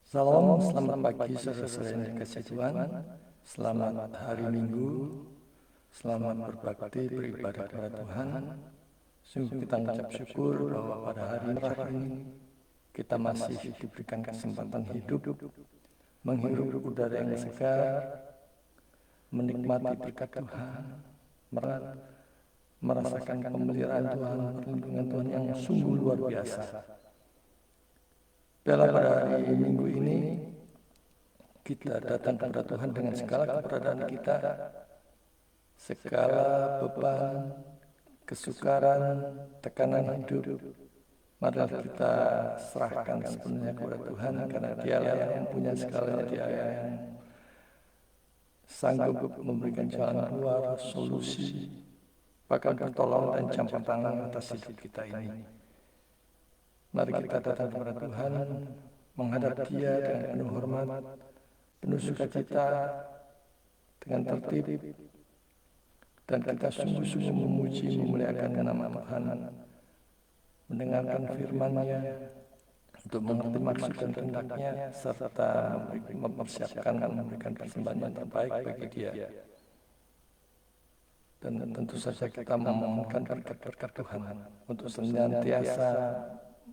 Salam, selamat pagi saudara-saudara yang dikasihi Tuhan. Selamat hari Minggu. Selamat berbakti beribadah kepada Tuhan. Sungguh kita mengucap syukur bahwa pada hari ini kita masih diberikan kesempatan hidup, menghirup udara yang segar, menikmati berkat Tuhan, merasakan pemeliharaan Tuhan, perlindungan Tuhan yang sungguh luar biasa. Pada hari Minggu ini kita datang kepada Tuhan dengan segala keberadaan kita, segala beban, kesukaran, tekanan hidup. Mari kita serahkan sepenuhnya kepada Tuhan, karena Dialah yang mempunyai segalanya, Dia yang sanggup memberikan jalan keluar, solusi, bahkan pertolongan dan campur tangan atas hidup kita ini. Mari kita datang kepada Tuhan, menghadap Dia dengan penuh hormat, penuh sukacita, dengan tertib, dan kita sungguh-sungguh memuji, memuliakan nama Tuhan, mendengarkan firman-Nya, untuk mengerti maksud dan kehendak-Nya, serta mempersiapkan dan memberikan persembahan yang terbaik bagi Dia. Dan tentu saja kita memohonkan berkat-berkat Tuhan untuk senantiasa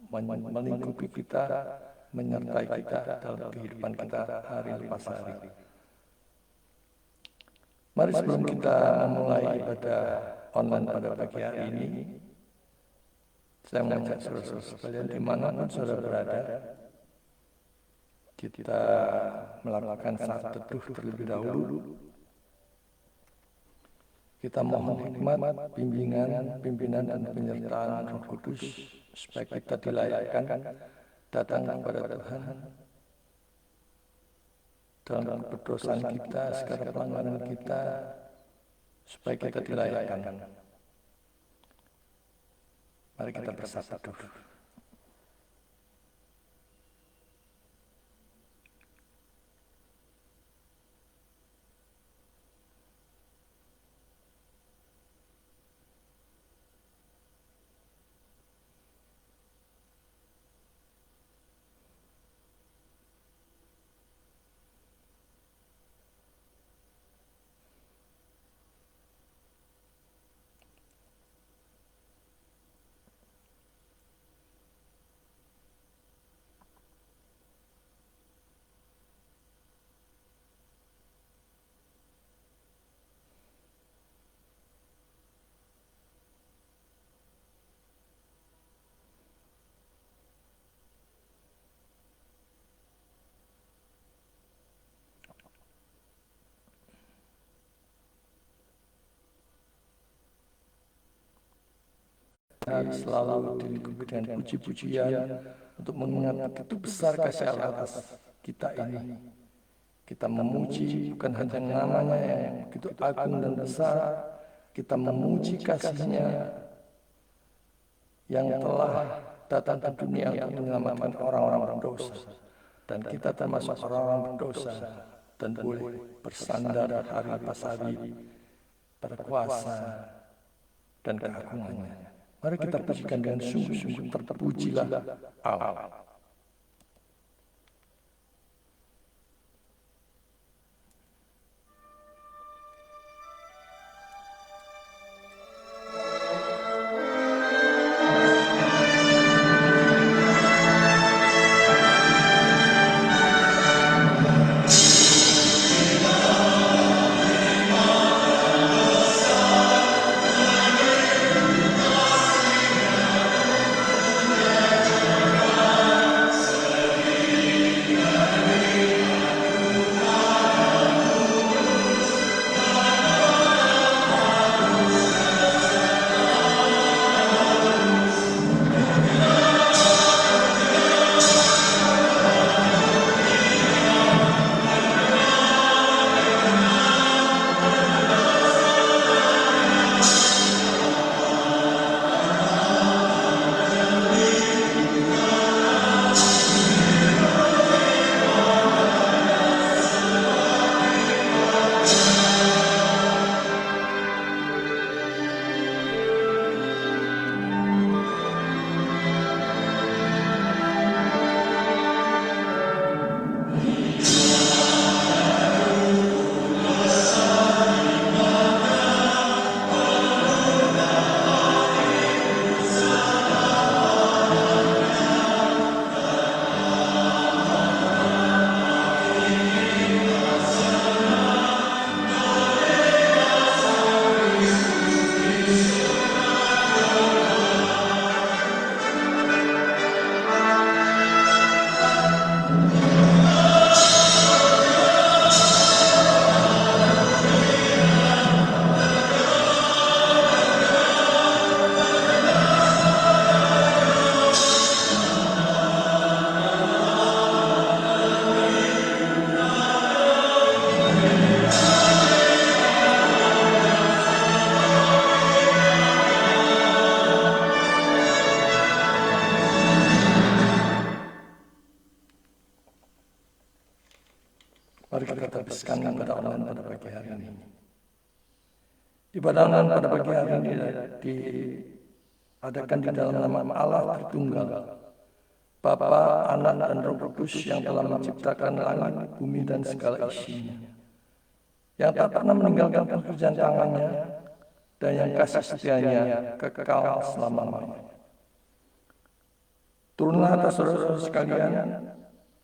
melingkupi kita, menyertai kita dalam kehidupan kita hari lepas hari. Mari sebelum kita memulai ibadah online pada pagi hari ini, saya mengajak saudara-saudara sekalian dimanapun saudara berada, kita melakukan saat teduh terlebih dahulu. Kita mohon hikmat, bimbingan, pimpinan dan penyertaan Roh Kudus supaya kita dilayakkan datang kepada Tuhan dalam keberdosaan kita, segala pelanggaran kita, supaya kita dilayakkan. Mari kita bersatu dulu. Selalu dilingkupi dengan puji-pujian untuk mengingat begitu besar kasih Allah atas kita ini. Kita memuji bukan hanya namanya yang begitu agung dan besar, kita memuji kasih-Nya yang telah datang ke dunia untuk menyelamatkan orang-orang berdosa. Dan kita termasuk orang-orang berdosa dan boleh bersandar hari lepas hari pada kuasa dan keagungan-Nya. Mari kita pujikan dengan sungguh-sungguh, terpujilah Allah. Mari kita habiskan ibadah online pada pagi hari ini. Ibadah online pada pagi hari ini diadakan di dalam nama Allah Tritunggal, Bapa, Anak, dan Roh Kudus yang telah menciptakan langit, bumi, dan segala isinya, yang tak pernah meninggalkan pekerjaan tangannya, dan yang kasih setianya kekal selama-lamanya. Turunlah atas saudara-saudara sekalian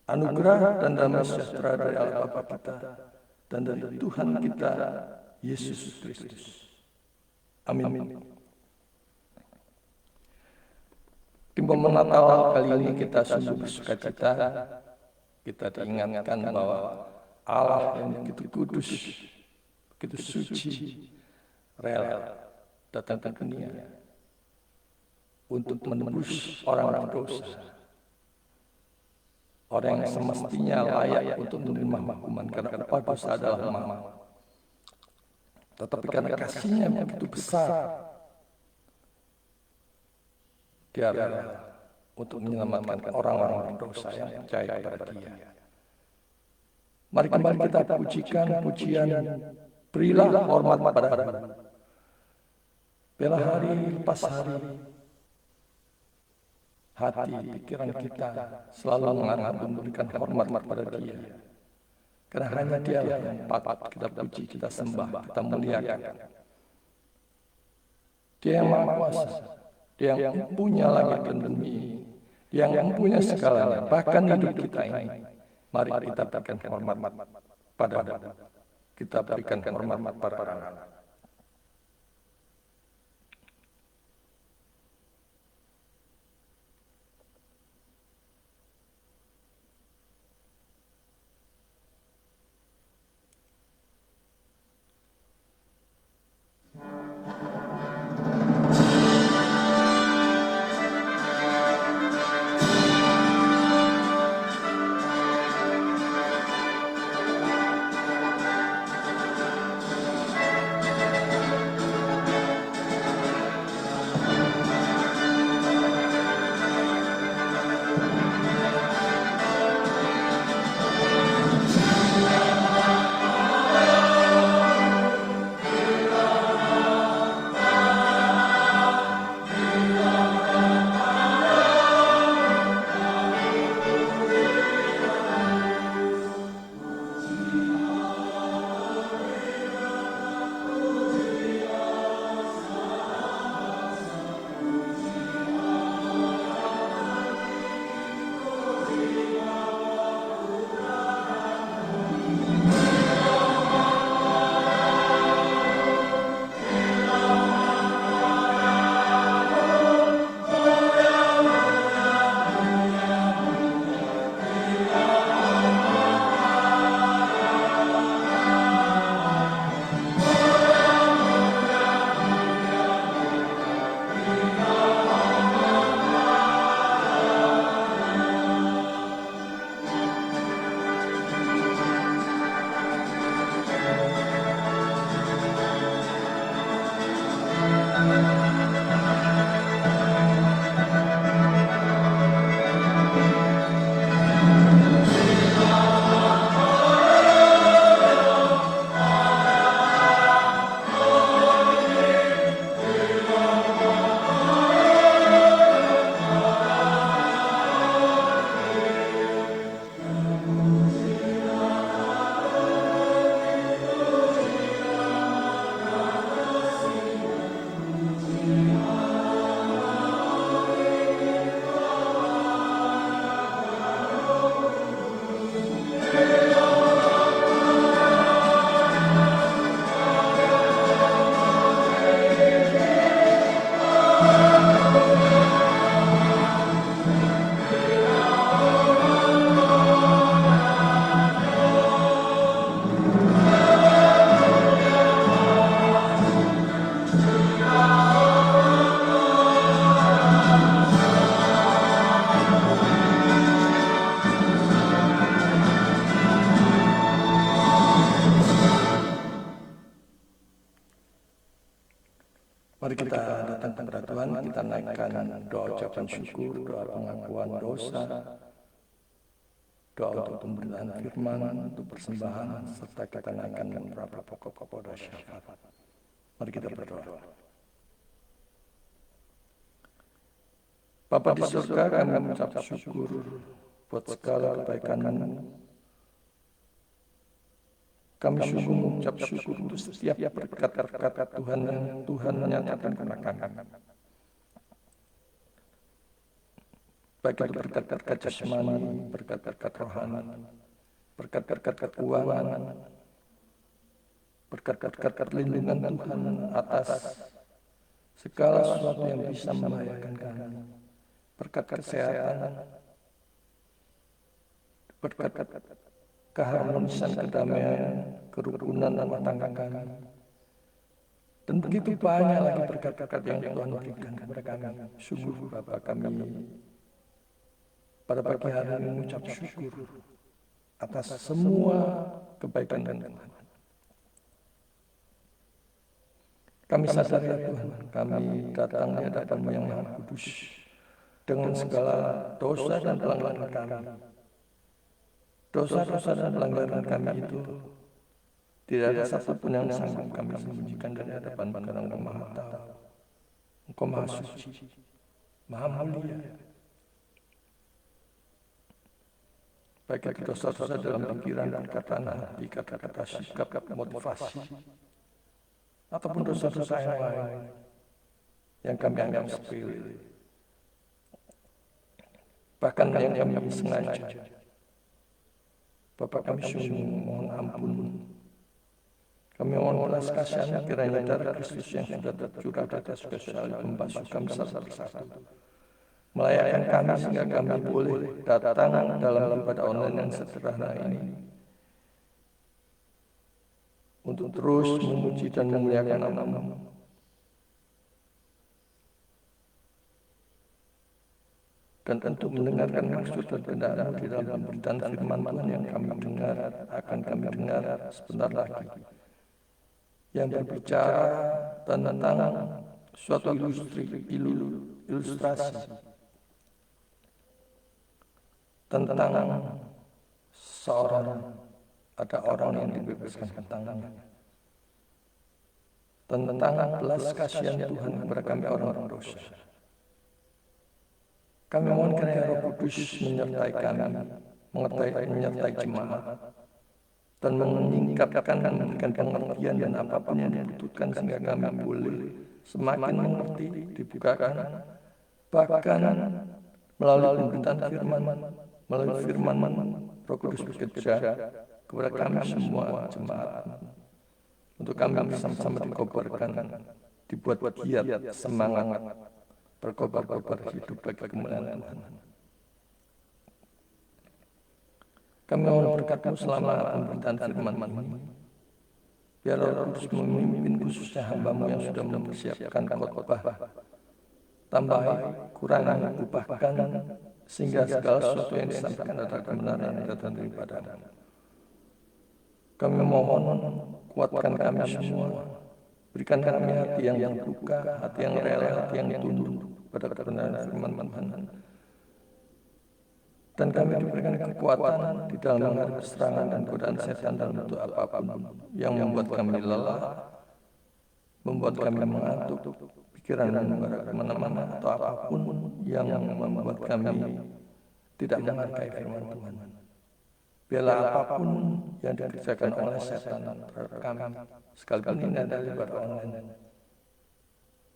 anugerah dan damai sejahtera dari Allah Bapa kita dan dari Tuhan kita Yesus Kristus. Amin. Di momen Natal kali ini kita sungguh bersukacita. Kita diingatkan bahwa Allah yang begitu kudus, begitu suci, rela datang ke dunia untuk menebus orang berdosa, orang yang semestinya layak untuk menerima hukuman karena upah dosa adalah maut. Tetapi karena kasih-Nya yang begitu besar, Dia rela untuk menyelamatkan orang-orang berdosa yang percaya kepada Dia. Mari kembali kita pujikan pujian, berilah hormat pada Dia. Bela hari lepas hari, hati, pikiran kita selalu mengangkat memberikan hormat kepada Dia. Karena hanya Dia yang patut kita puji, kita sembah, kita muliakan. Dia yang Maha Kuasa, Dia yang mempunyai langit dan bumi, Dia yang mempunyai segalanya, bahkan hidup kita ini. Mari kita berikan hormat pada Dia. Kita berikan hormat pada Dia. Mari kita datang kepada Tuhan, kita naikkan doa ucapan syukur, doa pengakuan dosa, doa untuk pemberitaan firman, untuk persembahan, serta kita naikkan beberapa pokok-pokok doa syafaat. Mari kita berdoa. Bapa di surga, kami mengucap syukur buat segala kebaikan-Mu. Kami sungguh mengucap syukur untuk setiap berkat-berkat Tuhan yang Tuhan menyatakan kepada kami. Baik itu berkat-berkat jasmani, berkat-berkat rohani, berkat-berkat keuangan, berkat-berkat perlindungan Tuhan atas segala sesuatu yang bisa membahayakan kami, berkat kesehatan, berkat keharmonisan, kedamaian, kerukunan rumah tangga kami, dan begitu banyak lagi berkat-berkat yang Tuhan berikan kepada kami. Sungguh Bapa, kami pada pagi hari ini mengucap syukur atas semua kebaikan dan Tuhan. Kami sadar ya Tuhan, kami datang di hadapan-Mu yang Maha Kudus dengan segala dosa dan pelanggaran kami. Dosa-dosa dan pelanggaran kami itu tidak ada satupun yang sanggup kami sembunyikan dari hadapan-Mu, karena Engkau Maha Tahu, Engkau Maha Suci, Maha Mulia. Baik itu dosa-dosa dalam pikiran, perkataan, hati, kata-kata, sikap, motivasi, ataupun dosa-dosa yang lain yang kami anggap sepele, bahkan yang kami sengaja. Bapak, kami sungguh mohon ampun. Kami mohon belas kasihan kiranya darah Kristus yang sudah tercurah di atas kayu salib membasuh kami satu persatu, melayakkan kami sehingga kami boleh datang dalam ibadah online yang sederhana ini untuk terus memuji dan memuliakan nama-Mu. Dan untuk mendengarkan maksud dan kehendak-Mu di dalam pemberitaan firman Tuhan yang kami dengar, akan kami dengar sebentar lagi, yang berbicara tentang suatu ilustrasi tentang ada orang yang dibebaskan tangannya, tentang belas kasihan Tuhan kepada kami orang berdosa. Kami mohon kiranya Roh Kudus menyertai kami, menyertai jemaat, dan meningkatkan dan memberikan pengertian dan apapun yang dibutuhkan sehingga kami boleh semakin mengerti, dibukakan, bahkan melalui pemberitaan firman, melalui firman Roh Kudus bekerja kepada kami semua jemaat, untuk kami bersama-sama dikobarkan, dibuat giat, semangat, berkobar-kobar hidup bagi kemuliaan Tuhan. Kami mohon berkat-Mu selama pemberitaan firman ini. Biar Roh Kudus memimpin khususnya hamba-Mu yang sudah mempersiapkan khotbah. Tambahi, kurangi, ubahkan, sehingga segala sesuatu yang disampaikan adalah kebenaran yang datang daripada-Mu. Kami mohon kuatkan kami semua. Berikan kami hati yang terbuka, hati yang rela, hati yang tunduk pada kebenaran firman Tuhan. Dan kami diberikan kekuatan di dalam menghadapi serangan dan godaan setan dalam bentuk apapun yang membuat kami lelah, membuat kami mengantuk, pikiran membara kemana-mana, atau apapun yang membuat kami tidak menghargai firman Tuhan. Biarlah apapun yang dikerjakan oleh setan terhadap kami, sekalipun ini adalah ibadah online,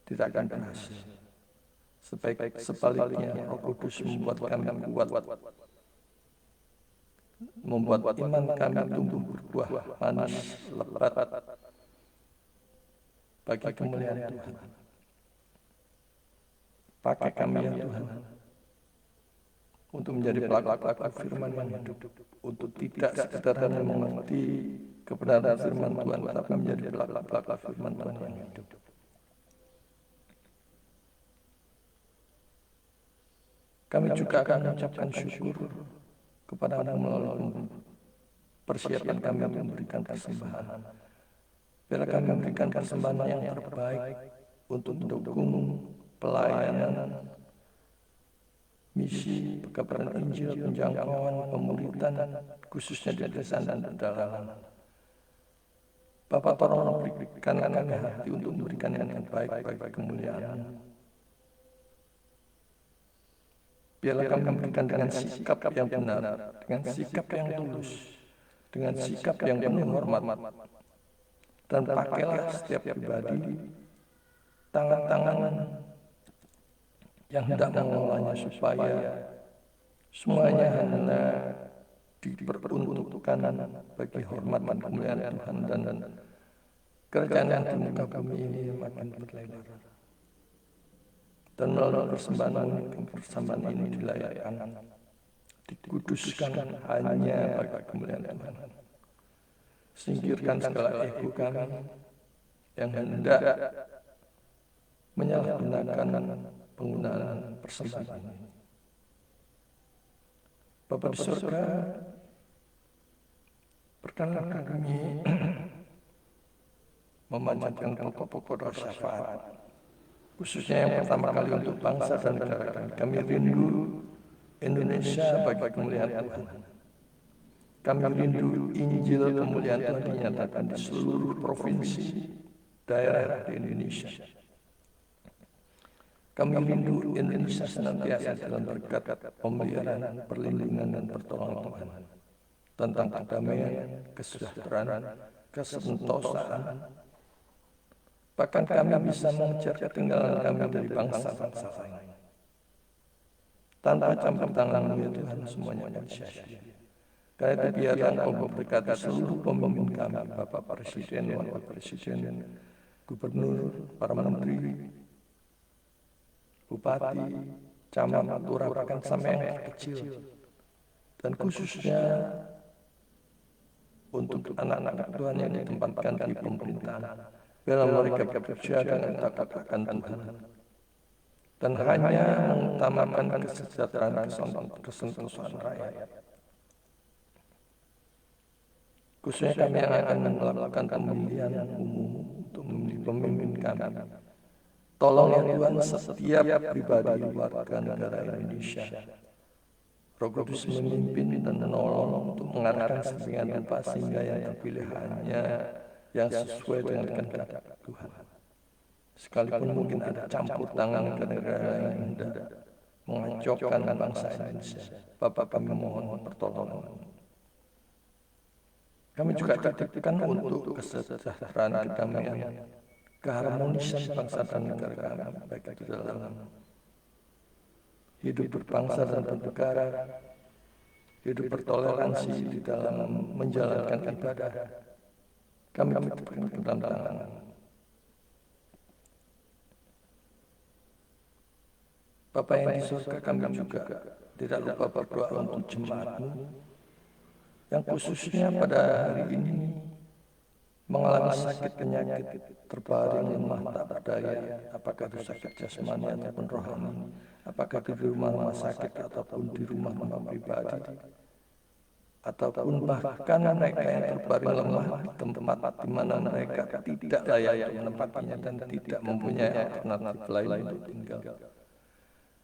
tidak akan berhasil. Sebaliknya, Roh Kudus membuat kami kuat, membuat iman kami tumbuh berbuah manis, lebat, bagi kemuliaan Tuhan. Pakai kami ya Tuhan, untuk menjadi pelaku-pelaku firman yang hidup, untuk tidak sekedar hanya mengerti kebenaran firman Tuhan, tapi menjadi pelaku-pelaku firman Tuhan yang hidup. Kami juga akan mengucapkan syukur kepada-Mu melalui persiapan kami untuk memberikan persembahan. Biar kami memberikan persembahan yang terbaik untuk mendukung pelayanan misi, pekabaran Injil, penjangkauan, pemulihan, khususnya di desa dan pedalaman. Bapa, tolong berikan kami hati untuk memberikan yang terbaik bagi kemuliaan. Biarlah kami memberikan dengan sikap yang benar, dengan sikap yang tulus, dengan sikap yang penuh hormat. Dan pakailah setiap pribadi tangan-tangan yang hendak mengelolanya supaya semuanya hanya diperuntukkan bagi hormat dan kemuliaan Tuhan dan kerajaan yang di muka bumi ini makin berlebar. Dan melalui persembahan ini dilayakkan, dikuduskan hanya bagi kemuliaan Tuhan. Singkirkan segala ego kami yang hendak menyalahgunakan penggunaan persembahan ini. Bapa di surga, berkenanlah kami memanjatkan pokok-pokok doa syafaat, khususnya yang pertama kali untuk bangsa dan negara kami. Kami rindu Indonesia bagi kemuliaan Tuhan. Kami rindu Injil kemuliaan Tuhan dinyatakan di seluruh provinsi, daerah di Indonesia. Kami rindu Indonesia senantiasa dalam berkat pemeliharaan, perlindungan dan pertolongan Tuhan. Tentang kedamaian, kesejahteraan, kesentosaan. Bahkan kami bisa mengejar ketinggalan kami dari bangsa-bangsa lain. Tanpa campur tangan ya Tuhan, semuanya akan sia-sia. Karena itu biarlah Engkau memberkati seluruh pemimpin kami, Bapak Presiden, Wakil Presiden, Gubernur, para menteri, Bupati, Camat, Lurah, bahkan sampai yang kecil. Dan khususnya untuk anak-anak Tuhan yang ditempatkan di pemerintahan. Biarlah mereka bekerja dengan takut akan Tuhan. Dan hanya mengutamakan kesejahteraan kesentosaan rakyat. Khususnya kami yang akan melakukan pemilihan umum untuk memilih pemimpin kami. Tolong ya Tuhan setiap pribadi warga negara Indonesia. Roh Kudus memimpin dan menolong untuk mengarahkan sebagian upah sehingga yang terpilih hanya yang sesuai dengan kehendak Tuhan. Sekalipun mungkin ada campur tangan negara yang hendak mengacaukan bangsa Indonesia, Bapak kami mohon pertolongan. Kami juga titipkan untuk kesejahteraan, kedamaian, keharmonisan bangsa dan negara kami, baik itu dalam hidup berbangsa dan bernegara, hidup bertoleransi di dalam menjalankan ibadah. Kami titipkan dalam tangan. Bapa yang di surga, kami juga tidak lupa berdoa untuk jemaat-Mu yang khususnya pada hari ini mengalami sakit penyakit, terbaring lemah tak berdaya, apakah itu sakit jasmani ataupun rohani, apakah itu di rumah sakit ataupun di rumah pribadi, ataupun bahkan mereka yang terbaring lemah di tempat di mana mereka tidak layak menempatinya dan tidak mempunyai alternatif lain untuk tinggal.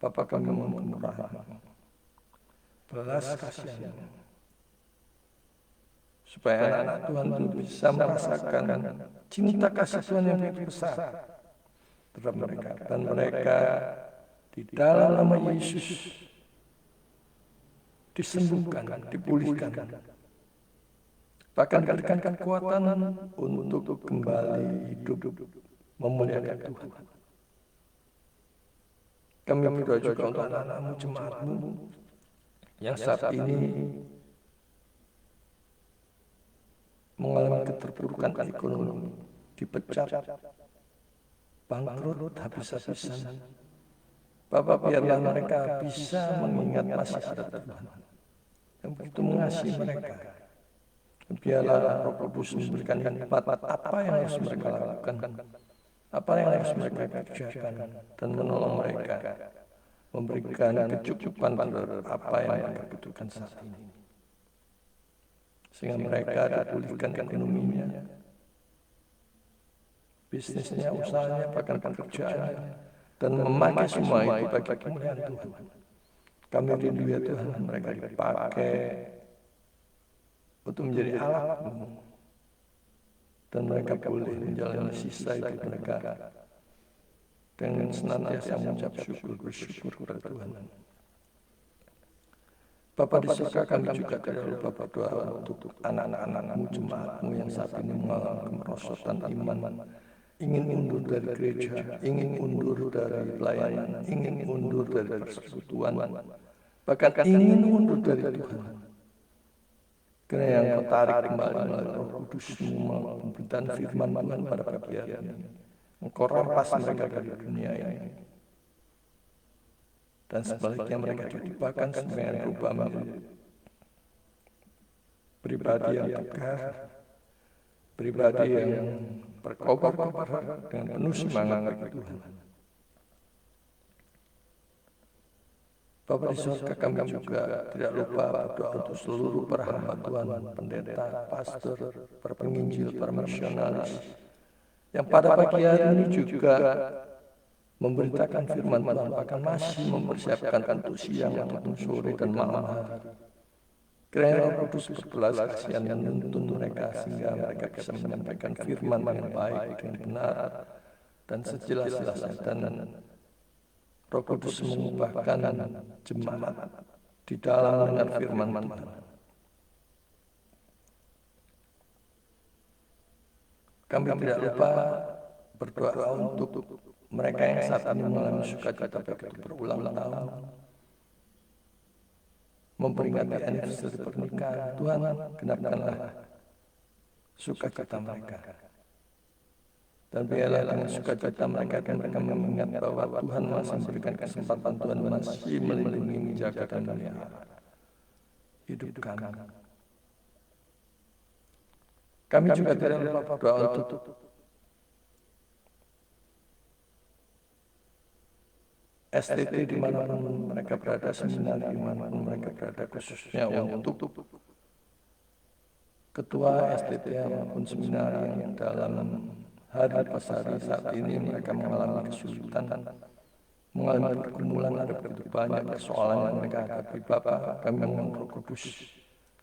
Bapa kami mohon kemurahan, belas kasihan, supaya anak Tuhan itu bisa merasakan cinta kasih Tuhan yang begitu besar terhadap mereka, dan mereka di dalam nama Yesus disembuhkan, dipulihkan, bahkan diberikan kekuatan untuk kembali hidup memuliakan Tuhan. Kami berdoa juga untuk anak-anak-Mu, jemaat-Mu yang saat ini mengalami keterpurukan ekonomi, dipecat, bangkrut, habis-habisan. Bapak biarlah mereka bisa mengingat masih ada Tuhan yang begitu mengasihi mereka. Biarlah Roh Kudus memberikan hikmat apa yang harus mereka lakukan, apa yang harus mereka kerjakan, dan menolong mereka, memberikan kecukupan terhadap apa yang mereka butuhkan saat ini. Sehingga mereka dipulihkan ekonominya, bisnisnya, usahanya, bahkan pekerjaannya, dan memakai semua itu bagi kemuliaan Tuhan. Kami rindu ya Tuhan, mereka dipakai untuk menjadi alat-Mu, dan mereka boleh menjalani sisa hidup mereka dengan senantiasa mengucap syukur, bersyukur kepada Tuhan. Bapa di surga, kami juga tidak lupa berdoa untuk anak-anak-Mu, jemaat-Mu yang saat ini mengalami kemerosotan iman, ingin undur dari gereja, ingin undur dari pelayanan, ingin undur dari persekutuan, bahkan ingin undur dari Tuhan. Karena yang Kau tarik kembali melalui Roh Kudus-Mu, pemberitaan firman Tuhan pada pagi hari ini. Engkau rampas mereka dari dunia ini. Dan sebaliknya mereka diubahkan sebagai rubah menjadi pribadi yang tegar, pribadi yang berkobar-kobar dengan penuh semangat bagi Tuhan. Bapa di surga, kami juga tidak lupa berdoa untuk seluruh para hamba Tuhan, pendeta, pastor, para penginjil, para misionaris, yang pada pagi hari ini juga memberitakan firman Tuhan, bahkan masih mempersiapkan untuk siang, untuk sore dan malam hari. Kiranya Roh Kudus berbelas kasihan dan menuntun mereka sehingga mereka bisa menyampaikan firman dengan baik, dengan benar, dan sejelas-jelasnya. Dan Roh Kudus mengubahkan jemaat di dalam mendengar firman Tuhan. Kami tidak lupa berdoa untuk mereka yang saat ini mengalami sukacita begitu berulang tahun, memperingati anniversary pernikahan. Tuhan, genapkanlah sukacita mereka. Dan biarlah dengan sukacita mereka dan mereka mengingat bahwa Tuhan masih memberikan kesempatan, Tuhan masih melindungi, menjaga dan memelihara hidup kami. Kami juga tidak lupa berdoa untuk STT dimanapun mereka berada, seminar dimanapun mereka berada, khususnya untuk ketua STT maupun seminar yang dalam hari pas hari saat ini mereka mengalami kesulitan, mengalami pergumulan, ada begitu banyak persoalan yang mereka hadapi. Bapa, kami mohon Roh Kudus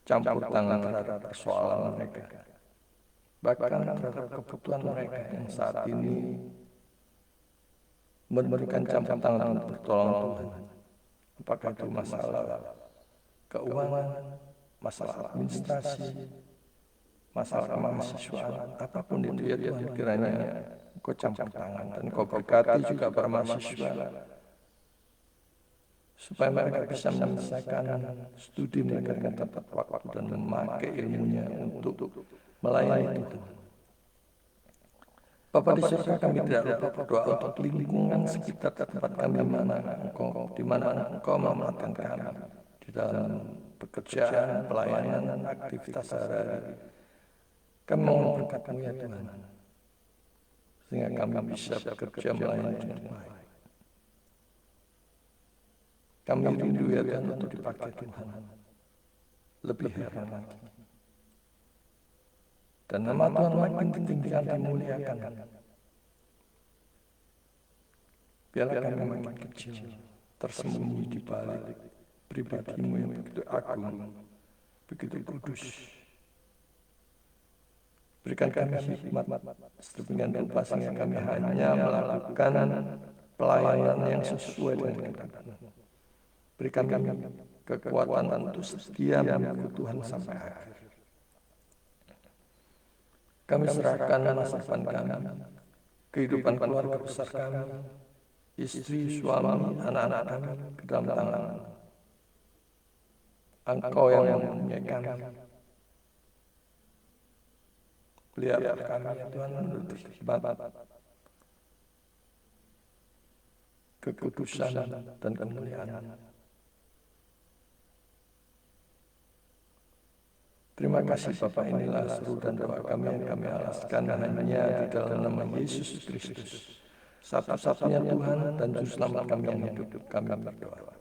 campur tangan terhadap persoalan mereka, bahkan terhadap kebutuhan mereka yang saat ini memberikan campur tangan untuk bertolong Tuhan. Apakah itu masalah keuangan, masalah administrasi, masalah kemahasiswaan, apapun itu ya Tuhan, kiranya Kau campur tangan dan Kau berkati juga para mahasiswa supaya mereka bisa menyelesaikan studi mereka dengan tepat waktu dan memakai ilmunya untuk melayani Tuhan. Bapa di surga, kami tidak lupa berdoa untuk lingkungan sekitar tempat kami, di mana Engkau menempatkan kami di dalam pekerjaan, pelayanan, aktivitas sehari-hari. Kami mohon berkat-Mu ya Tuhan, sehingga kami bisa bekerja melayani dengan baik. Kami rindu ya Tuhan untuk dipakai Tuhan lebih heran lagi. Dan nama Tuhan makin ditinggikan, dimuliakan. Biarlah kami makin kecil, tersembunyi di balik pribadi-Mu yang begitu agung, begitu kudus. Berikan kami hikmat sedemikian rupa sehingga kami hanya melakukan pelayanan yang sesuai dengan kehendak-Mu. Berikan kami kekuatan untuk setia mengikut Tuhan sampai akhir. Kami serahkan masa depan kami, kehidupan keluarga besar kami, istri, suami, anak-anak kami ke dalam tangan. Engkau yang mempunyai kami. Pelihara kami ya Tuhan menurut hikmat, kekudusan dan kemuliaan. Terima kasih Bapa, inilah seru dan doa kami yang kami alaskan hanya di dalam nama Yesus Kristus, satu-satunya Tuhan dan Juru Selamat kami yang hidup. Kami berdoa.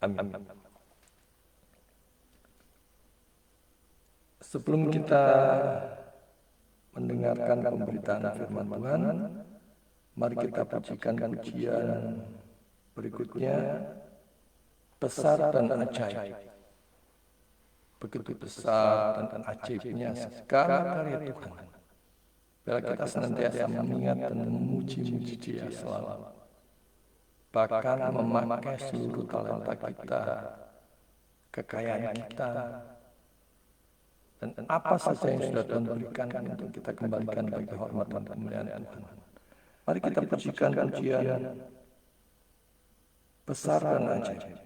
Amin. Sebelum kita mendengarkan pemberitaan firman Tuhan, mari kita pujikan pujian berikutnya. besar dan ajaib. Begitu besar dan ajaibnya segala karya Tuhan. Biar kita senantiasa mengingat dan memuji-muji Dia selalu. Bahkan memakai seluruh talenta kita, kekayaan kita, dan apa saja yang sudah Tuhan berikan untuk kita kembalikan bagi hormat dan kemuliaan Tuhan. Mari kita pujikan pujian besar dan ajaib.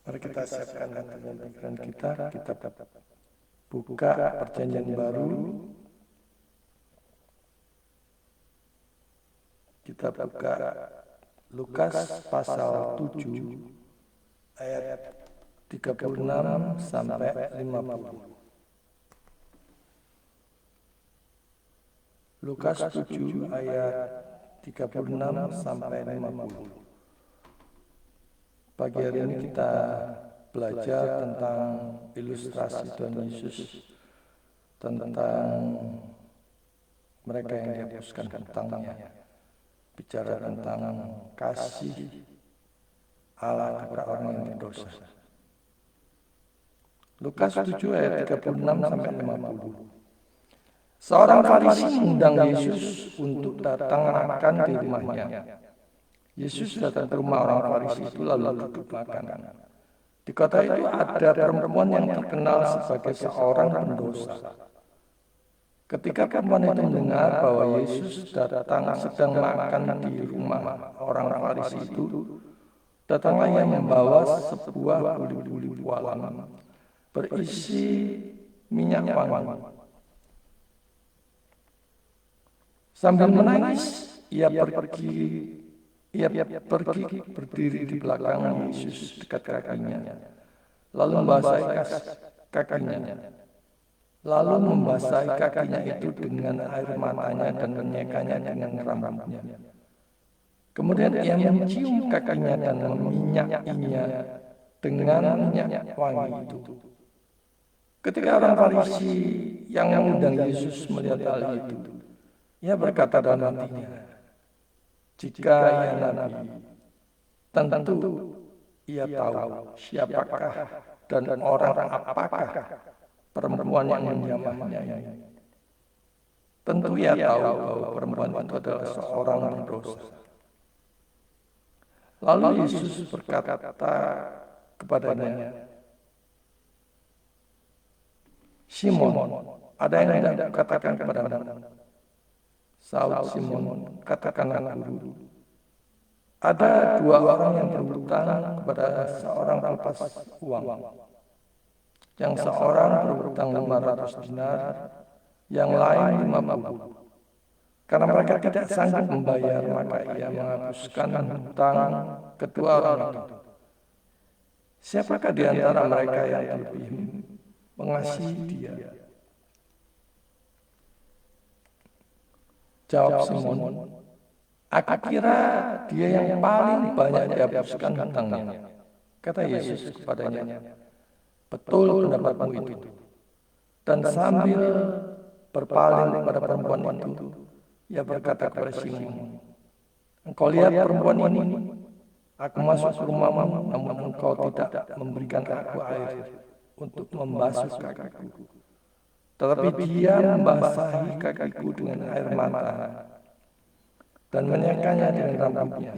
Mari kita siapkan hati dan pikiran kita buka perjanjian baru, kita buka Lukas pasal 7 ayat 36 sampai 50. Lukas 7 ayat 36 sampai 50. Pagi hari ini kita belajar tentang ilustrasi Tuhan Yesus, tentang mereka yang dihapuskan hutangnya, bicara tentang kasih Allah kepada orang yang berdosa. Lukas 7 ayat 36 sampai 50. Seorang Farisi mengundang Yesus untuk datang makan di rumahnya. Yesus datang ke rumah orang Farisi itu lalu duduk makan. Di kota itu ada perempuan yang terkenal sebagai seorang pendosa. Ketika perempuan itu mendengar bahwa Yesus datang sedang makan di rumah orang Farisi itu, datanglah ia membawa sebuah buli-buli bualan berisi minyak wangi. Sambil menangis, ia pergi berdiri di belakang Yesus dekat kakinya, lalu membasahi kakinya itu dengan air matanya dan menyekanya dengan rambutnya. Kemudian ia mencium kakinya dan meminyakinya dengan minyak wangi itu. Ketika orang Farisi yang mengundang Yesus melihat hal itu, ia berkata dalam hatinya, jika ia nabi, tentu ia tahu siapakah dan orang apakah perempuan yang menjamahnya ini. Tentu ia tahu bahwa perempuan itu adalah seorang berdosa. Lalu Yesus berkata kepadanya, Simon, ada yang hendak kukatakan kepadamu? Saud Simon, katakanlah guru. Ada dua orang yang berhutang kepada seorang pelepas uang. Yang seorang berhutang 500 dinar, yang lain 50. Karena mereka tidak sanggup membayar, maka ia menghapuskan hutang kedua orang itu. Siapakah di antara mereka yang lebih mengasihi dia? Jawab Simon, aku kira dia yang paling banyak dihapuskan hutangnya. Kata Yesus kepadanya, betul pendapatmu itu. Dan sambil berpaling kepada perempuan itu, ia berkata kepada Simon, engkau lihat perempuan ini? Aku masuk ke rumahmu, namun engkau tidak memberikan aku air untuk membasuh kakiku. Tetapi dia membasahi kakiku dengan air mata dan menyekanya dengan rambutnya.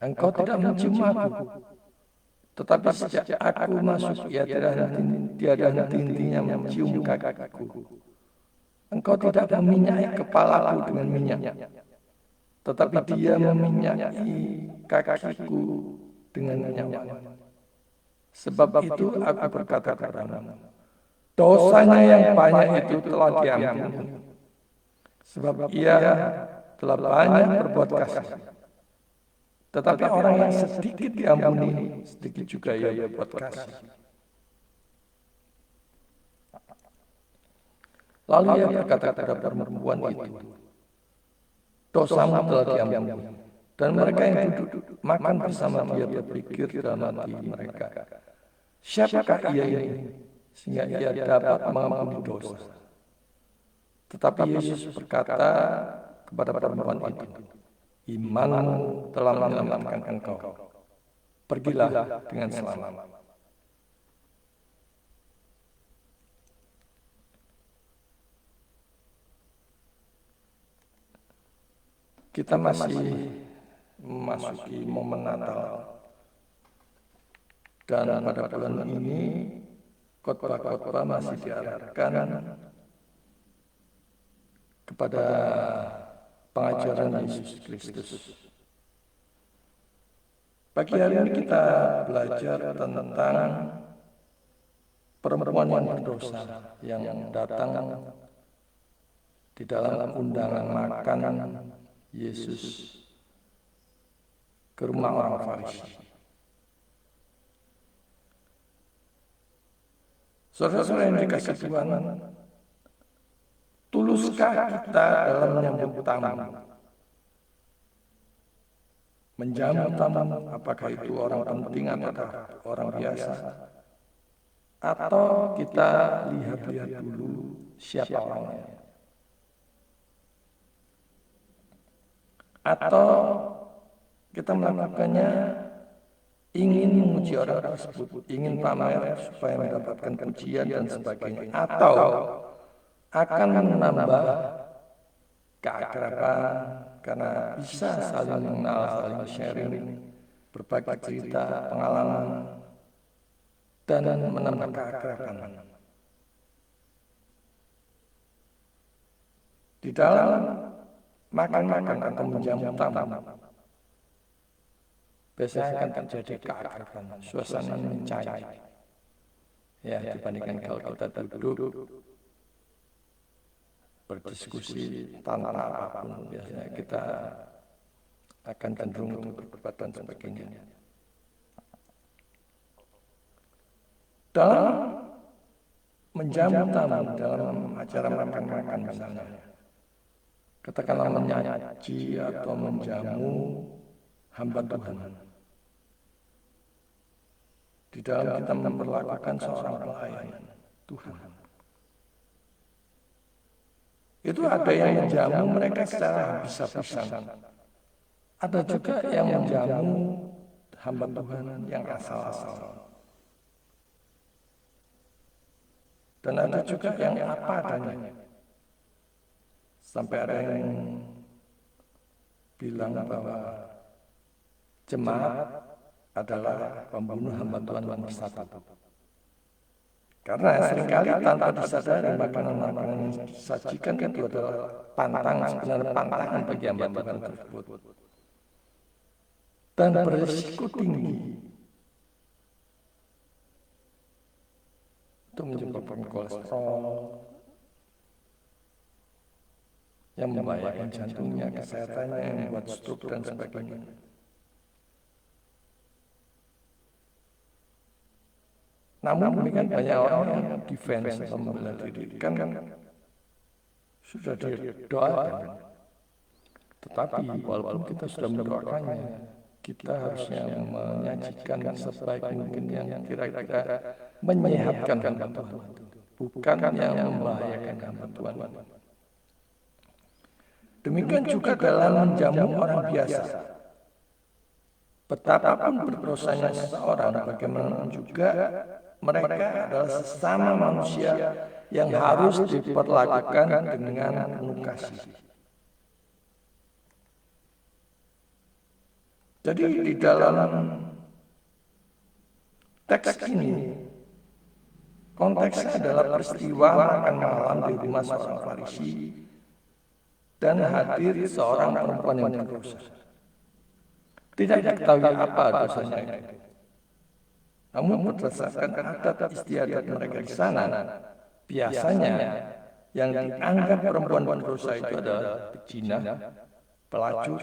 Engkau tidak mencium aku, tetapi sejak aku masuk, ia tiada henti-hentinya mencium kakiku. Engkau tidak meminyaki kepalaku dengan minyak, tetapi dia meminyaki kakiku dengan minyak wangi. Sebab itu aku berkata kepadamu, dosanya yang banyak itu telah diampuni, sebab ia telah banyak berbuat kasih. Tetapi orang yang sedikit diampuni, sedikit juga ia berbuat kasih. Lalu ia berkata kepada perempuan itu, dosamu telah diampuni. Dan mereka yang duduk makan bersama dia berpikir dalam hati mereka, siapakah ia ini sehingga ia dapat mengampuni dosa? Tetapi Yesus berkata kepada perempuan itu, imanmu telah menyelamatkan engkau. Pergilah dengan selamat. Kita masih memasuki momen Natal, dan pada bulan ini khotbah-khotbah masih diarahkan kepada pengajaran Yesus Kristus. Pagi hari ini kita belajar tentang perempuan yang berdosa yang datang di dalam undangan makan Yesus ke rumah orang Farisi. Saudara-saudara yang dikasih Tuhan, tuluskah kita dalam menyambut tamu? Menjamu tamu, apakah itu orang penting atau orang biasa? Atau kita lihat-lihat dulu siapa orangnya? Atau kita melakukannya ingin memuji orang tersebut, ingin pamer supaya mendapatkan pujian dan sebagainya, atau akan menambah keakraban karena bisa saling mengenal, saling sharing, berbagi cerita, pengalaman, dan menambah keakraban. Di dalam makan-makan atau menjamu tamu, biasanya akan terjadi keakraban, suasana mencair. Ya, dibandingkan kalau kita duduk berdiskusi tanpa apapun, biasanya kita akan cenderung untuk berdebat dan sebagainya. Dalam menjamu tamu, dalam acara makan-makan misalnya, katakanlah menyaji atau menjamu hamba Tuhan. Di dalam kita memperlakukan seorang pelayan Tuhan. Itu ada yang menjamu mereka secara habis-habisan. Ada juga yang menjamu hamba Tuhan yang asal-asal. Dan ada juga yang apa adanya. Sampai ada yang bilang bahwa jemaat adalah pembunuh hamba Tuhan nomor satu. Karena seringkali tanpa disadari makanan-makanan yang disajikan itu adalah sebenarnya pantangan bagi hamba Tuhan tersebut. Dan berisiko tinggi untuk menyebabkan kolesterol yang membahayakan jantungnya, kesehatannya, yang membuat stroke dan sebagainya. Namun demikian banyak orang yang defense atau membela diri kan sudah didoakan. Tetapi walaupun kita sudah mendoakannya, kita harusnya menyajikan sebaik mungkin yang kira-kira menyehatkan hamba Tuhan, bukan yang membahayakan hamba Tuhan. Demikian juga dalam menjamu orang biasa. Betapapun berdosanya seseorang, bagaimana juga mereka adalah sesama manusia yang harus diperlakukan dengan penuh kasih. Jadi di dalam teks ini, konteksnya adalah peristiwa makan malam di rumah seorang Farisi dan hadir seorang perempuan yang berdosa. Tidak diketahui apa dosanya itu. Namun berdasarkan adat istiadat mereka di sana, biasanya yang dianggap perempuan berdosa itu adalah pezina, pelacur,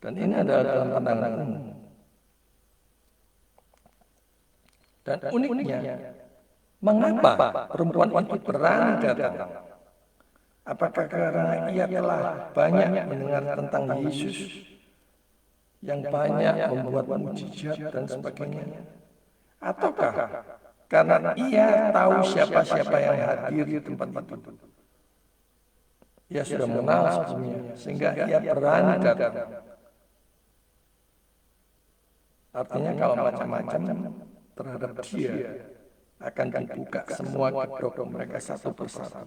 dan ini adalah dalam pandangan umum. Dan uniknya, mengapa perempuan itu berani datang? Apakah karena ia telah banyak mendengar tentang Yesus yang banyak membuat mujizat dan sebagainya? Ataukah karena ia tahu siapa-siapa yang hadir di tempat itu? Ia sudah mengenal sebelumnya, sehingga ia berani datang. Artinya kalau macam-macam terhadap dia akan dibuka semua kedok mereka satu persatu.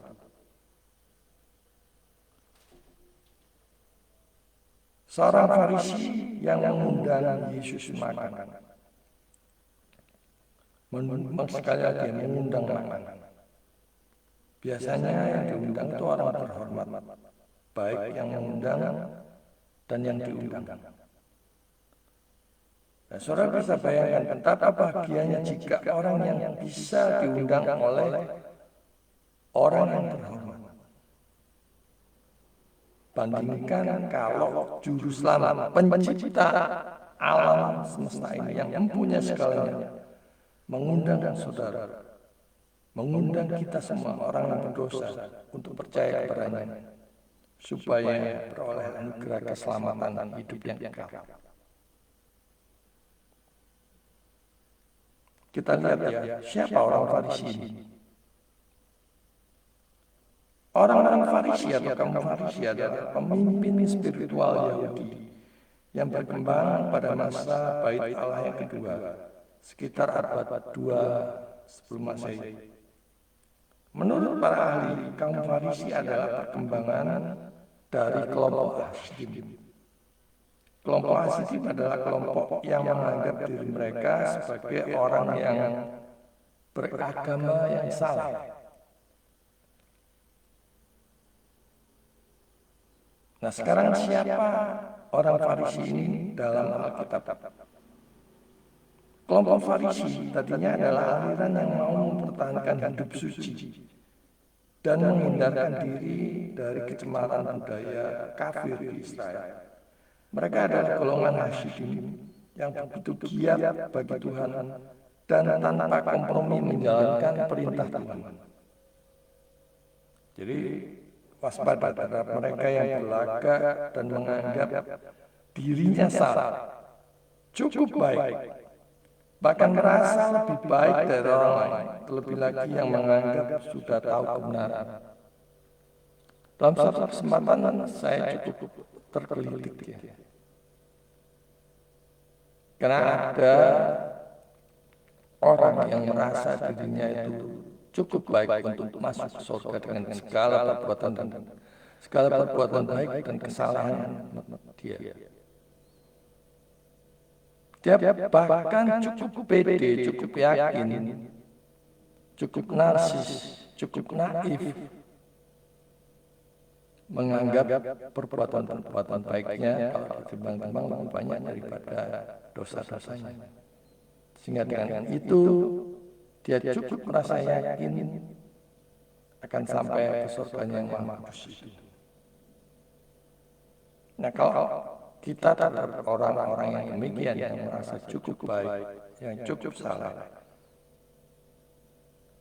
Seorang Farisi yang mengundang Yesus makan, sekali lagi mengundang makan. Biasanya yang diundang itu orang terhormat, baik yang mengundang dan yang diundang. Nah, saudara bisa bayangkan betapa bahagianya jika orang yang bisa diundang oleh orang yang terhormat. Bandingkan kalau juru selamat, pencipta alam semesta ini yang mempunyai segalanya, mengundang saudara, mengundang kita semua orang yang berdosa untuk percaya kepadanya, supaya beroleh anugerah keselamatan hidup yang kekal. Kita lihat ya, siapa orang Farisi ini? Orang-orang Farisi atau kaum Farisi adalah pemimpin spiritual Yahudi yang berkembang pada masa Bait Allah yang kedua, sekitar abad 2 sebelum Masehi. Menurut para ahli, kaum Farisi adalah perkembangan dari kelompok Hasidim. Kelompok Hasidim adalah kelompok yang menganggap diri mereka sebagai orang yang beragama yang salah. Nah, sekarang siapa orang Farisi ini dalam Alkitab? Kelompok Farisi tadinya adalah aliran yang mau mempertahankan hidup suci dan menghindarkan diri dari kecemaran budaya kafir di Israel. Mereka adalah golongan Hasidim yang begitu giat bagi Tuhan dan tanpa kompromi menjalankan perintah Tuhan. Jadi waspada terhadap mereka yang berlagak dan menganggap dirinya salah, cukup baik, bahkan merasa lebih baik dari orang lain, terlebih lagi yang menganggap sudah tahu kebenaran. Dalam satu kesempatan saya cukup tergelitik ya. Karena ada orang yang merasa dirinya itu cukup baik untuk masuk ke surga dengan segala perbuatan baik dan kesalahan dia. Dia bahkan cukup pede, cukup yakin, cukup narsis, cukup naif, menganggap perbuatan baiknya kalau ditimbang-timbang lebih banyak daripada dosa-dosanya. Sehingga dengan itu dia cukup merasa yakin akan sampai ke surganya yang Maha Kudus itu. Nah, kalau kita terhadap orang-orang yang demikian, yang merasa cukup baik, yang cukup salah,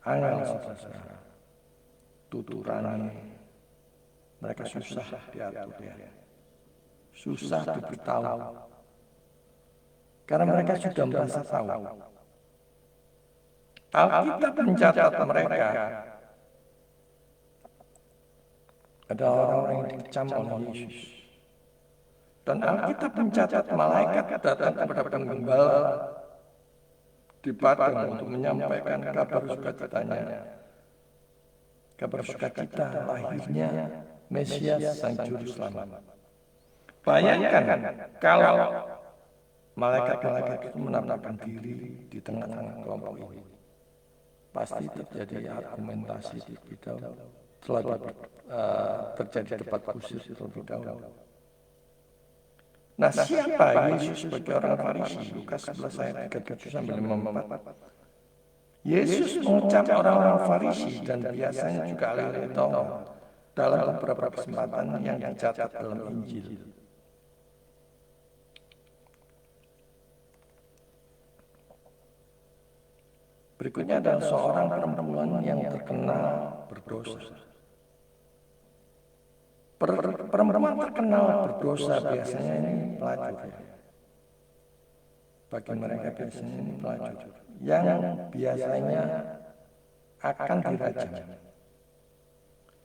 angel saudara, tuturannya, mereka susah diatur ya, susah diberitahu, karena mereka sudah merasa tahu. Alkitab mencatat mereka ada orang-orang yang dikecam oleh Yesus. Dan Alkitab mencatat malaikat datang kepada penggembala di padang untuk menyampaikan kabar sukacitanya, kabar sukacita lahirnya Mesias Sang Juru Selamat. Bayangkan kalau malaikat-malaikat itu menampakkan diri di tengah-tengah kelompok ini, pasti terjadi argumentasi terlebih dahulu, terjadi debat kusir terlebih dahulu. Nah, siapa Yesus bagi orang Farisi? Lukas 11 ayat 37-54. Yesus mengucap orang-orang Farisi dan biasanya juga ahli Taurat dalam beberapa kesempatan yang dicatat dalam Injil. Berikutnya adalah seorang perempuan yang terkenal berdosa. Perempuan terkenal berdosa biasanya ini pelacur. Bagi mereka biasanya ini pelacur yang biasanya akan dirajam.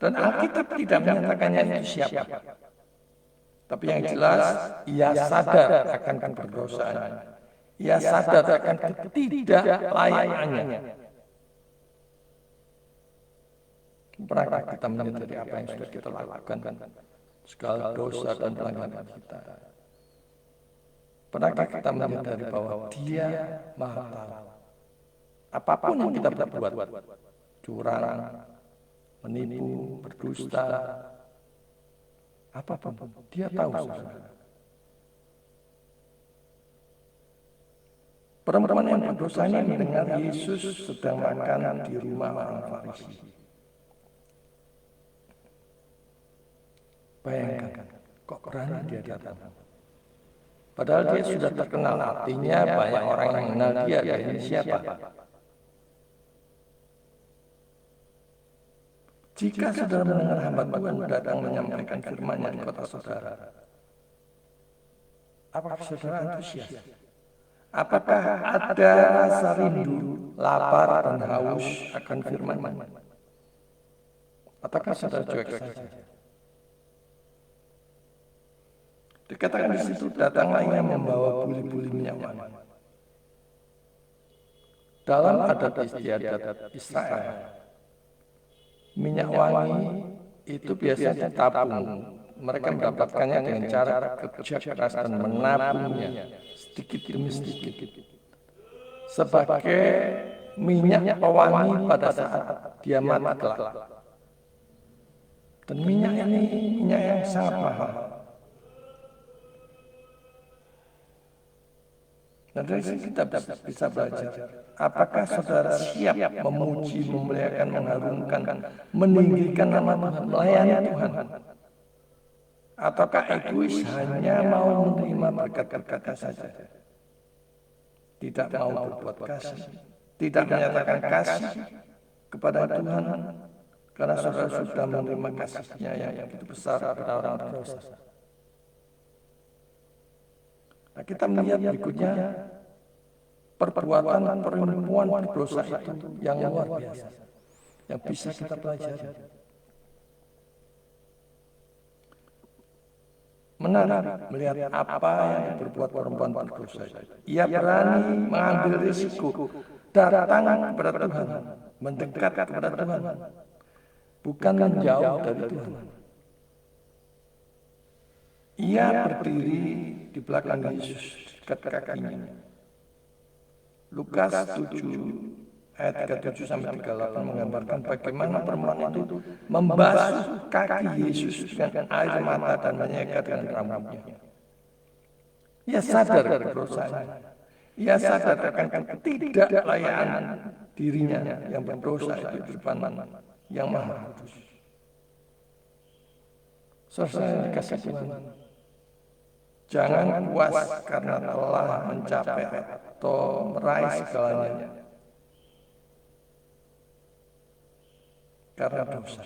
Dan Alkitab tidak menyatakannya itu siapa. Tapi yang jelas, ia sadar akan keberdosaan. Ia sadar akan ketidaklayakannya. Pernahkah kita menyadari apa yang sudah kita lakukan, segala dosa dan pelanggaran kita? Pernahkah kita menyadari bahwa Dia Maha Tahu? Apapun yang kita berbuat, curang, menipu, berdusta, apapun, Dia tahu. Perempuan yang berdosa ini mendengar Yesus sedang makan di rumah orang Farisi. Bayangkan, kok berani dia datang? Padahal dia sudah terkenal, artinya banyak orang yang mengenal dia ini siapa. Jika saudara mendengar hamba Tuhan datang menyampaikan firman-Nya di kota saudara, apakah saudara antusias? Apakah ada rasa rindu, lapar dan haus akan firman-Nya? Ataukah saudara cuek saja? Dikatakan di situ, datanglah ia membawa buli-buli minyak wangi. Dalam adat istiadat Israel, minyak wangi itu biasanya ditabung. Mereka mendapatkannya dengan cara kerja keras dan menabungnya sedikit demi sedikit sebagai minyak pewangi pada saat dia mati kelak. Dan minyak ini minyak yang sangat mahal. Dan dari sini kita bisa belajar, apakah saudara siap memuji, memuliakan, mengharumkan, meninggikan nama Tuhan, melayani Tuhan? Ataukah egois hanya mau menerima berkat-berkatnya saja? Tidak mau berbuat kasih, tidak menyatakan kasih kepada Tuhan, karena saudara sudah menerima kasih-Nya yang begitu besar kepada orang berdosa. Nah, kita melihat berikutnya perbuatan perempuan berdosa itu yang luar biasa, yang bisa kita pelajari. Menarik melihat apa yang diperbuat perempuan berdosa itu. Ia berani mengambil risiko, datang kepada Tuhan, mendekat kepada Tuhan, bukan menjauh dari Tuhan. Ia berdiri di belakang Yesus, dekat kakinya. Lukas 7 ayat 37-38 menggambarkan bagaimana perempuan itu membasuh kaki Yesus dengan air mata dan menyekat dengan rambutnya. Ia sadar kedosanya. Ia sadar akan ketidaklayakan dirinya yang berdosa itu di depan yang Maha Kudus. Saudara dikasih Tuhan, jangan puas karena telah mencapai atau meraih segalanya karena dosa.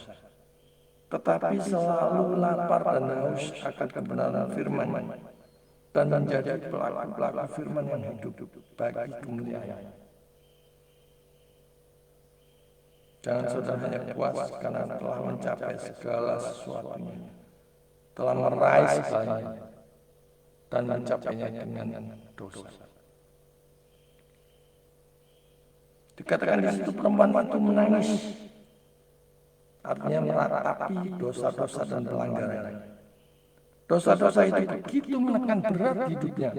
Tetapi selalu lapar dan haus akan kebenaran firman dan menjadi pelaku-pelaku firman yang hidup bagi kemuliaan. Jangan saudara hanya puas karena telah mencapai segala sesuatunya, telah meraih segalanya, dan mencapainya dengan dosa. Dikatakan di situ perempuan itu menangis. Artinya meratapi dosa-dosa dan pelanggaran. Dosa-dosa itu begitu menekan berat hidupnya.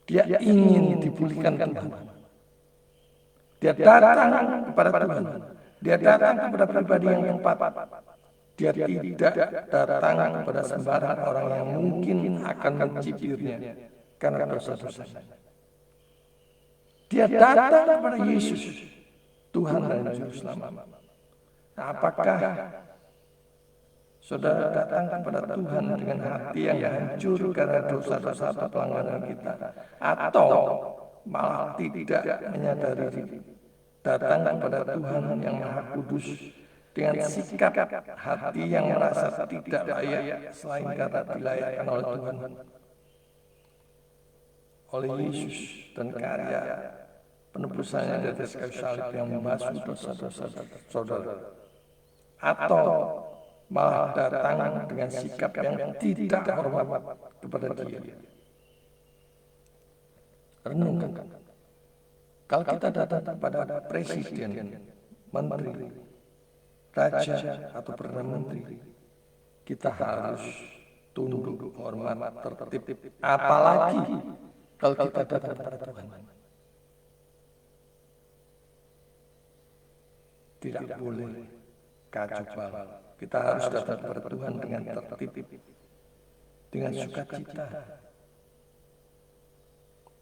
Dia ingin dipulihkan Tuhan. Dia datang kepada Tuhan. Dia datang kepada pribadi yang tepat. Dia tidak datang kepada sembarang orang yang mungkin akan mencibirnya karena dosa-dosanya. Dia datang kepada Yesus, Tuhan dan Juru Selamat. Nah, apakah saudara datang kepada Tuhan dengan hati yang hancur karena dosa-dosa atau pelanggaran kita, atau malah tidak menyadari diri, datang kepada Tuhan yang Maha Kudus dengan sikap hati yang merasa tidak layak selain karena dilayakkan oleh Tuhan, oleh Yesus dan karya penebusannya dari kayu salib yang membasuh dosa-dosa saudara, atau malah datang dengan sikap yang tidak hormat kepada Dia. Renungkan, kalau kita datang kepada presiden, menteri, raja atau perdana menteri, kita harus tunduk, hormat, tertib. Apalagi kalau kita datang kepada Tuhan, tidak boleh kacau balau. Kita harus datang kepada Tuhan dengan tertib, dengan sukacita,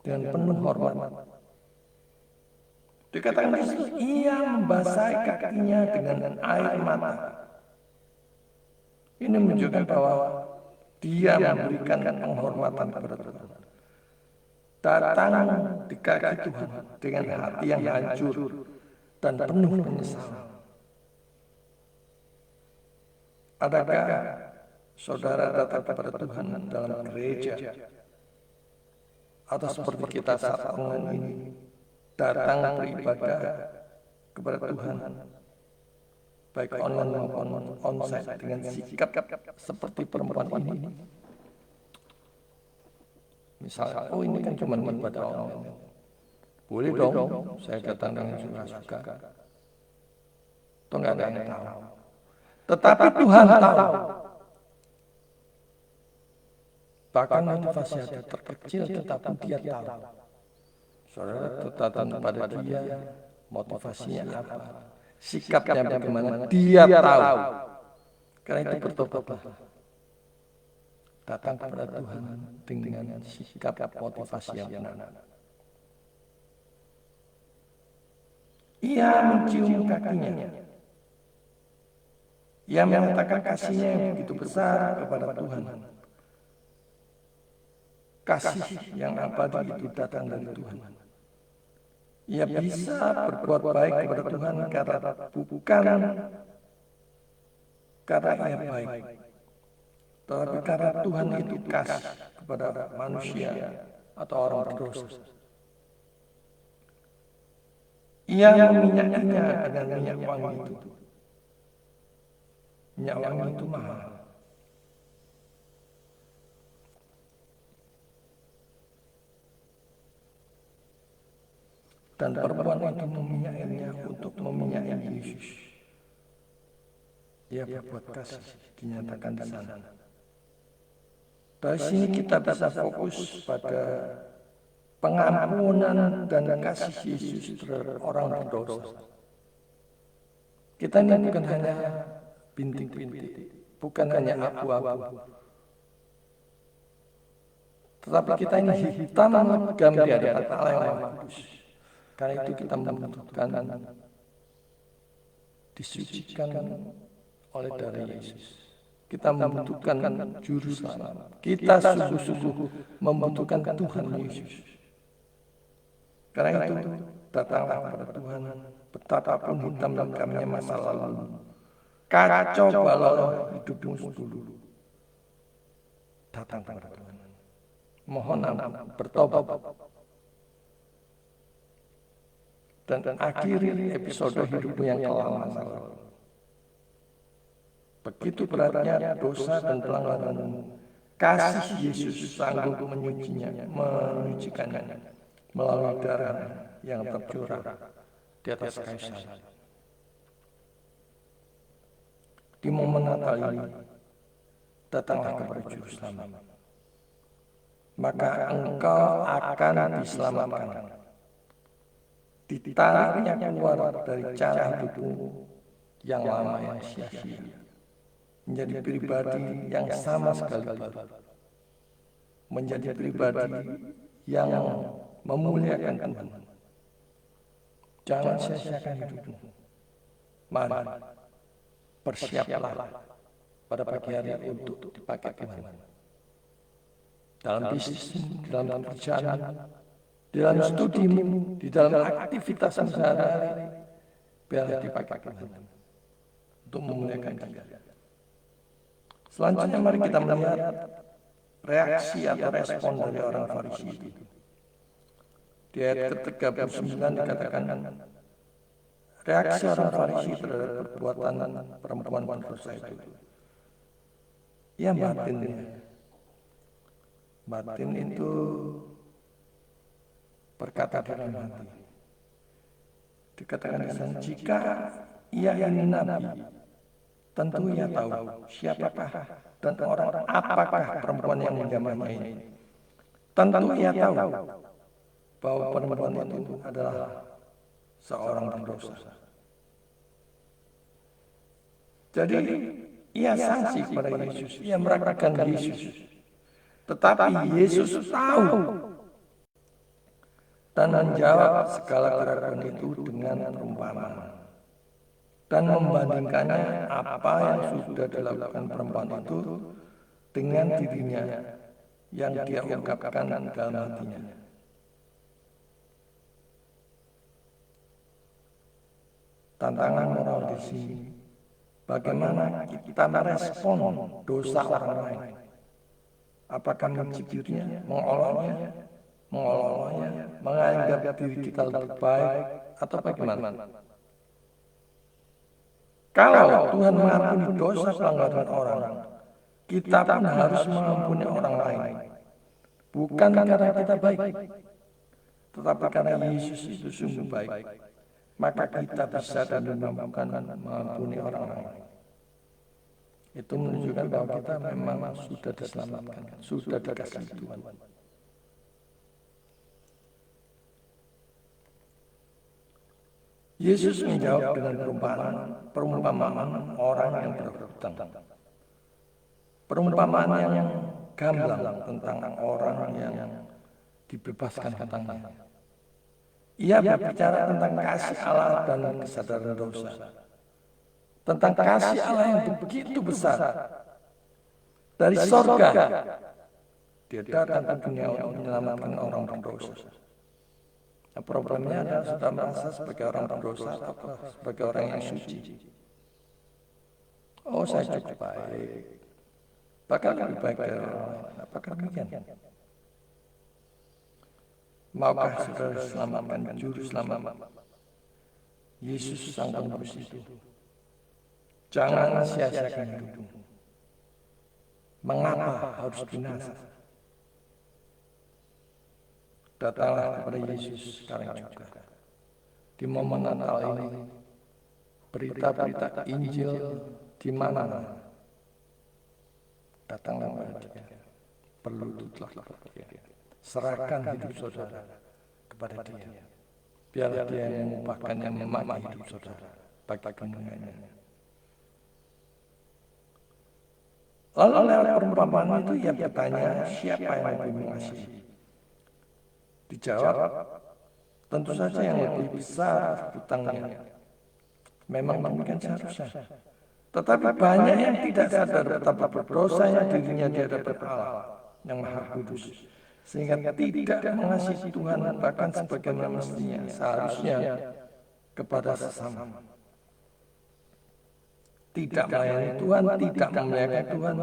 dengan penuh hormat. Dikatakan di situ, ia membasahi kakinya dengan air mata. Ini menunjukkan bahwa dia memberikan penghormatan kepada Tuhan. Datang di kaki Tuhan dengan hati yang hancur dan penuh penyesalan. Adakah saudara datang kepada Tuhan dalam gereja, atau seperti kita saat online ini, datang beribadah kepada Tuhan, baik online maupun onsite, dengan sikap seperti perempuan ini? Misalnya, oh ini kan cuma ibadah online, boleh dong saya datang dengan suka-suka, atau nggak ada yang tahu. Tetapi Tuhan tahu. Bahkan motivasi hati terkecil, tetapi Dia tahu. Saudara datang kepada Dia, motivasinya apa, sikapnya bagaimana, Dia tahu. Karena itu bertobatlah. Datang kepada Tuhan dengan sikap motivasi yang benar. Ia mencium kakinya. Ia menyatakan kasihnya yang begitu besar kepada Tuhan. Kasih yang abadi itu datang dari Tuhan. Ia bisa berbuat baik kepada Tuhan bukan karena ia baik, tetapi karena Tuhan itu kasih kepada manusia atau orang berdosa. Ia meminyakinya dengan minyak wangi itu. Minyak wangi itu mahal. Dan perempuan itu meminyakinya untuk meminyaki Yesus. Ia berbuat kasih, dinyatakan di sana. Dari sini kita bisa fokus pada pengampunan dan kasih Yesus terhadap orang berdosa. Kita ini bukan hanya bintik-bintik, bukan hanya abu-abu, tetapi kita ini hitam legam di hadapan Allah yang Maha Kudus. Karena itu kita membutuhkan disucikan oleh darah Yesus. Kita membutuhkan Juru Selamat. Kita sungguh-sungguh membutuhkan Tuhan Yesus. Karena itu datanglah kepada Tuhan, betapapun hitam legamnya masa lalu, kacau balau hidupmu dulu. Datang kepada Tuhan. Mohon ampun, bertobat. Dan akhiri episode hidupmu yang kelam masa lalu. Begitu beratnya dosa dan pelanggaranmu, kasih Yesus sanggup menyucikannya melalui darah yang tercurah di atas kayu salib. Di momen Natal ini, datanglah kepada Juru Selamat. Maka engkau akan diselamatkan. Ditariknya keluar dari cara hidupmu yang lama yang sia-sia, menjadi pribadi yang sama sekali baru, menjadi pribadi yang memuliakan Tuhan. Jangan sia-siakan hidupmu. Mari, bersiaplah pada pagi hari untuk dipakai Tuhan. Dalam bisnis, dalam pekerjaan, di dalam studimu, di dalam aktivitas sehari-hari, biarlah dipakai Tuhan untuk memuliakan Dia. Selanjutnya mari kita melihat reaksi atau respon dari orang Farisi itu. Di ayat ke-39 dikatakan, reaksi orang Farisi terhadap perbuatan perempuan berdosa itu. Ya, batin itu berkata dalam hati. Dikatakan di sana, jika ia ini nabi, tentu ia tahu siapakah dan orang apakah perempuan yang menjamahnya ini. Tentu ia tahu bahwa perempuan itu adalah seorang berdosa. Jadi ia sanksi kepada Yesus, ia meragukan Yesus. Tetapi Yesus tahu dan menjawab segala keraguan itu dengan perumpamaan dan membandingkannya apa yang sudah dilakukan perempuan itu dengan dirinya yang dia ungkapkan dalam hatinya. Tantangan moral di sini, bagaimana kita merespon dosa orang lain? Apakah mencibirnya, mengoloknya, menganggap diri kita lebih baik, atau bagaimana? Kalau Tuhan mengampuni dosa pelanggaran orang, kita pun harus mengampuni orang lain. Bukan karena kita baik, tetapi karena Yesus itu sungguh baik. Maka kita bisa dan dimampukan mengampuni orang lain. Itu menunjukkan bahwa kita memang sudah diselamatkan, sudah dikasih Tuhan. Yesus menjawab dengan perumpamaan orang yang berhutang. Perumpamaan yang gamblang tentang orang yang dibebaskan hutangnya. Ia berbicara tentang kasih Allah dan kesadaran dosa. Tentang kasih Allah yang begitu besar. Dari sorga, Dia datang ke dunia untuk menyelamatkan orang berdosa. Nah, problemnya adalah sudah merasa sebagai orang berdosa atau sebagai orang yang suci. Oh, saya cukup baik. Bahkan lebih baik dari orang lain. Apakah demikian? Maukah saudara selamatkan juru selamat Yesus sang tembus itu? Jangan sia-siakan hidupmu. Mengapa harus binasa? Datanglah kepada Yesus sekarang juga. Di momen Natal ini, berita-berita Injil di mana-mana. Datanglah kepada Dia. Berlututlah kepada Dia. Serahkan hidup saudara kepada Dia. Biarlah Dia yang mengubahkan yang memaknai hidup saudara bagi kemuliaannya. Lalu lewat perumpamaan itu ia bertanya, siapa yang lebih mengasihi? Dijawab, tentu saja yang lebih besar hutangnya. Memang demikian seharusnya. Tetapi banyak yang tidak sadar betapa berdosanya dirinya di hadapan Allah yang Maha Kudus, sehingga tidak mengasihi Tuhan bahkan sebagaimana mestinya seharusnya kepada sesama. Tidak melayani Tuhan, tidak memuliakan Tuhan,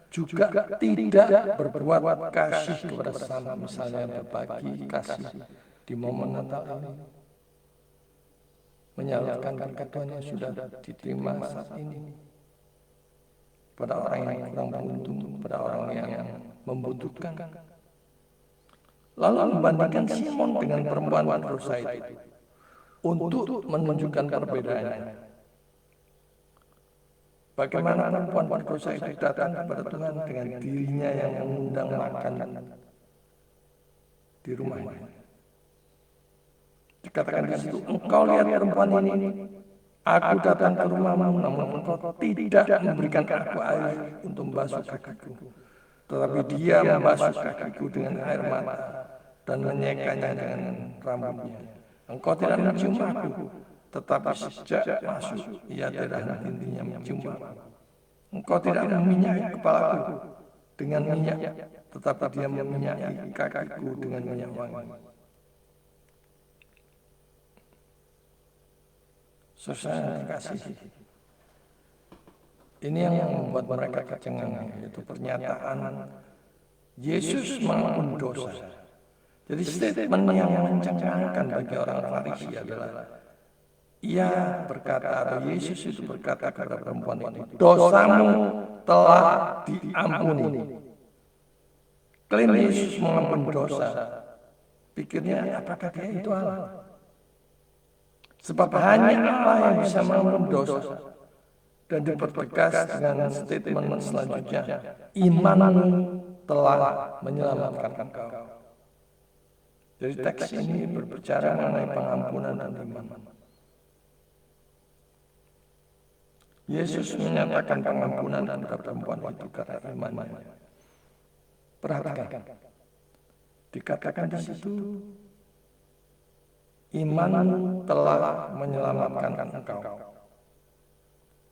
juga tidak berbuat kasih kepada sesama, misalnya berbagi kasih di momen Natal ini, menyalurkan berkat Tuhan yang sudah diterima saat ini pada orang yang kurang beruntung, pada orang yang membutuhkan. lalu membandingkan Simon dengan perempuan berdosa itu untuk menunjukkan perbedaannya. Bagaimana perempuan berdosa itu datang kepada Tuhan dengan dirinya yang mengundang makan di rumahnya. Dikatakan di situ, engkau lihat perempuan ini, aku datang ke rumahmu, namun engkau tidak memberikan aku air untuk membasuh kakiku. Tetapi dia membasuh kakiku dengan air mata dan menyekanya dengan rambutnya. Engkau tidak mencium aku, tetapi sejak masuk ia tidak henti-hentinya mencium aku. Engkau tidak meminyaki kepalaku dengan minyak, tetapi dia meminyaki kakiku dengan minyak wangi. Saudara kasih, ini yang membuat mereka kecengangan, yaitu pernyataan Yesus mengampuni dosa. Jadi statement yang mencengangkan bagi orang Farisi adalah ia berkata, atau Yesus itu berkata kepada perempuan itu, dosamu telah diampuni. Klaim Yesus mengampuni dosa, pikirnya apakah dia itu Allah? Sebab hanya Allah yang bisa mengampuni dosa. Dan dipertegas dengan statement selanjutnya, imanmu telah menyelamatkan engkau. Jadi teks ini berbicara mengenai pengampunan dan iman. Yesus menyatakan pengampunan kepada perempuan itu karena imannya. Perhatikan, dikatakan di situ, imanmu telah menyelamatkan engkau.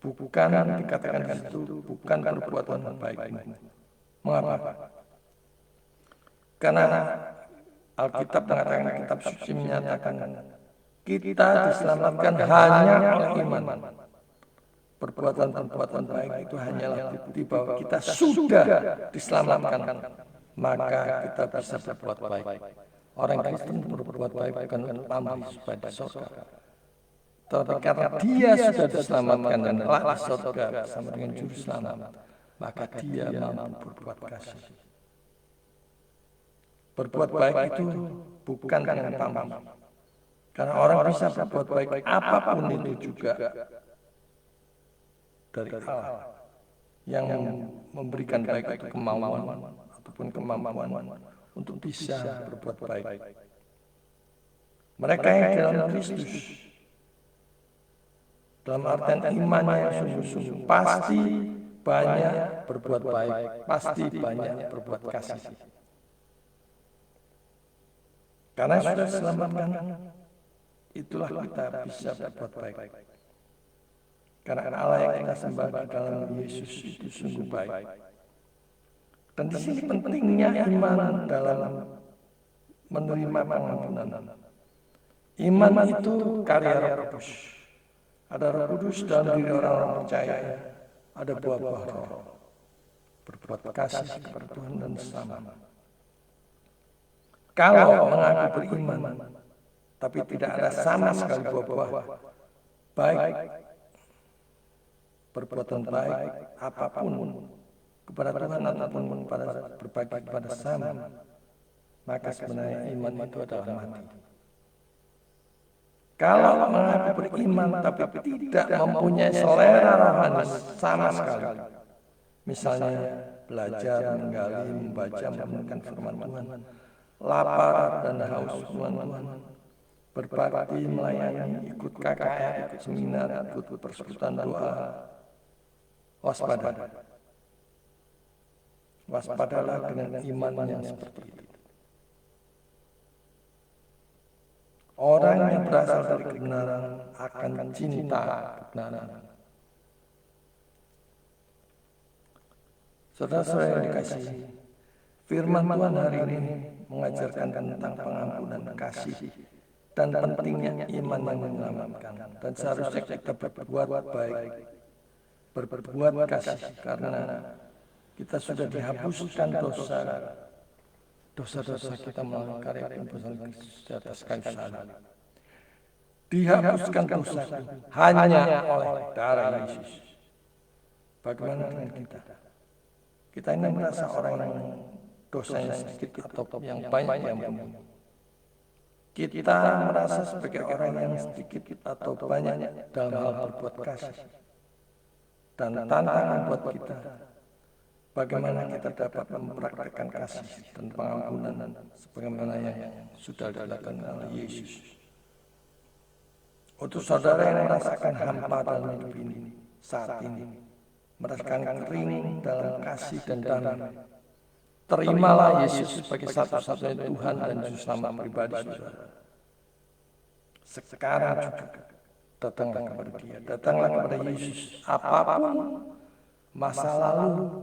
Bukan dikatakan di situ, bukan perbuatan baikmu. Mengapa? Karena Alkitab mengatakan, kitab suci menyatakan kita diselamatkan hanya oleh iman. Perbuatan-perbuatan baik itu hanyalah bukti bahwa kita sudah diselamatkan, maka kita bisa berbuat baik. Orang Kristen berbuat baik bukan untuk pamrih supaya di surga, tetapi karena dia sudah diselamatkan dan telah di surga bersama dengan juru selamat, maka dia mampu berbuat kasih. Berbuat baik itu bukan dengan pamrih, karena orang bisa berbuat baik apapun itu juga dari Allah yang memberikan baik itu kemauan ataupun kemampuan untuk bisa berbuat baik. Mereka yang dalam Kristus, dalam artian imannya yang sungguh-sungguh, pasti banyak berbuat baik, pasti banyak berbuat kasih. Karena sudah diselamatkan, itulah kita bisa berbuat baik. Karena Allah yang kita sembah di dalam Yesus itu sungguh baik. Dan di sini pentingnya iman dalam menerima pengampunan. Iman itu karya Roh Kudus. Ada Roh Kudus dalam diri orang-orang percaya. Ada buah-buah roh. Berbuat kasih kepada Tuhan dan sesama. Kalau mengaku beriman, tapi tidak ada sama sekali buah-buah baik, perbuatan baik apapun kepada Tuhan ataupun berbagi kepada sesama, maka sebenarnya iman itu adalah mati. Kalau mengaku beriman tapi tidak mempunyai selera rohani sama sekali, misalnya belajar, menggali, membaca, merenungkan firman Tuhan, lapar dan haus firman Tuhan, berbakti, melayani, ikut KKR, ikut seminar, ikut persekutuan doa, waspada. Waspadalah dengan iman yang seperti itu. Orang yang berasal dari kebenaran akan cinta kebenaran. Saudara-saudara yang dikasihi, firman Tuhan hari ini mengajarkan tentang pengampunan kasih dan pentingnya iman yang menyelamatkan. Dan seharusnya kita berbuat baik, berbuat kasih, karena kita sudah dihapuskan dosa-dosa kita melalui karya penebusan Kristus di atas kayu salib. Dihapuskan dosa hanya oleh darah Yesus. Bagaimana dengan kita? Kita ini merasa orang yang dosanya sedikit atau yang banyak diampuni. Kita merasa sebagai orang yang sedikit atau banyak dalam hal berbuat kasih. Dan tantangan buat kita, bagaimana kita dapat mempraktikkan kasih dan pengampunan sebagaimana yang sudah dilakukan oleh Yesus. Untuk saudara yang merasakan hampa dalam hidup ini, saat ini, merasakan kering dalam kasih dan damai, terimalah Yesus sebagai satu-satunya Tuhan dan Juru Selamat pribadi saudara. Sekarang juga datanglah kepada Dia, datanglah kepada Yesus. Apapun masa lalu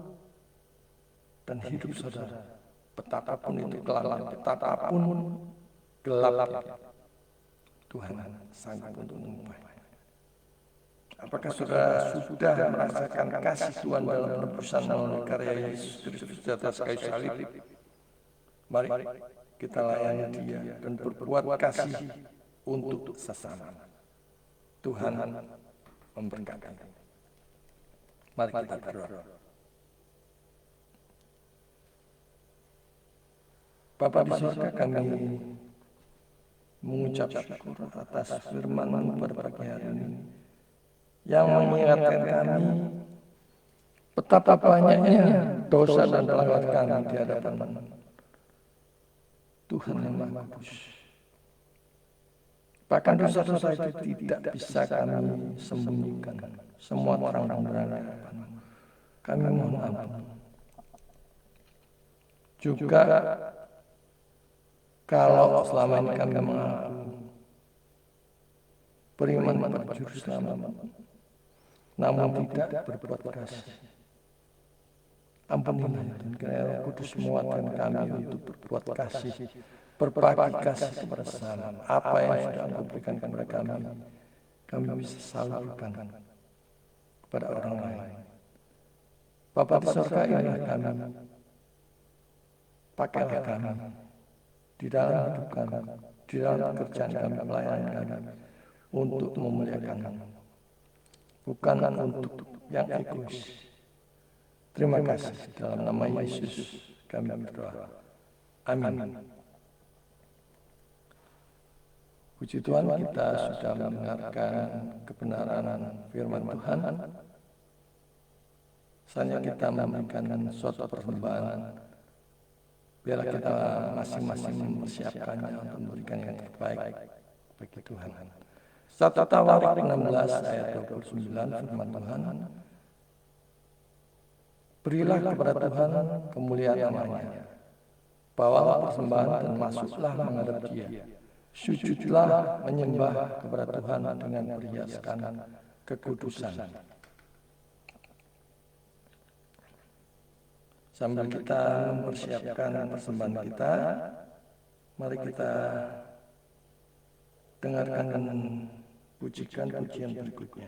dan hidup saudara, betapapun itu kelam, betapapun gelap, Tuhan sanggup untuk mengubahnya. Apakah saudara sudah merasakan kasih Tuhan dalam penebusan melalui karya Yesus Kristus di atas kayu salib? Mari kita layani Dia dan berbuat kasih untuk sesama. Tuhan memberkati. Mari kita berdoa. Bapa di surga, kami mengucap syukur atas firman-Mu pada pagi hari ini yang mengingatkan kami betapa banyaknya dosa dan pelanggaran kami di hadapan Tuhan yang Maha Kudus. Bahkan dosa-dosa itu tidak bisa kami sembunyikan. Semua terang-terang di hadapan-Mu. Kami mohon ampun. Juga kalau selama ini kami mengaku beriman kepada Juru Selamat, namun tidak berbuat kasih, ampunilah dan kiranya Roh Kudus menguatkan kami untuk berbuat kasih, berbagi kasih kepada sesama. Apa yang sudah Engkau berikan kepada kami bisa salurkan kepada orang lain. Bapa di surga, inilah kami, pakailah kami di dalam hidup kami, di dalam pekerjaan kami, pelayanan kami, untuk memuliakan-Mu, bukan untuk yang egois. Terima kasih, dalam nama Yesus kami berdoa. Amin. Puji Tuhan, kita sudah mendengarkan kebenaran firman Tuhan. Saatnya kita memberikan suatu persembahan. Biarlah kita masing-masing mempersiapkannya untuk memberikan yang terbaik bagi Tuhan. 1 Tawarik 16 ayat 29 firman Tuhan. Berilah kepada Tuhan kemuliaan namanya. Bawalah persembahan dan masuklah menghadap Dia. Sujudlah menyembah kepada Tuhan dengan perhiaskan kekudusan. Sambil kita mempersiapkan persembahan kita, mari kita dengarkan dan pujikan pujian berikutnya.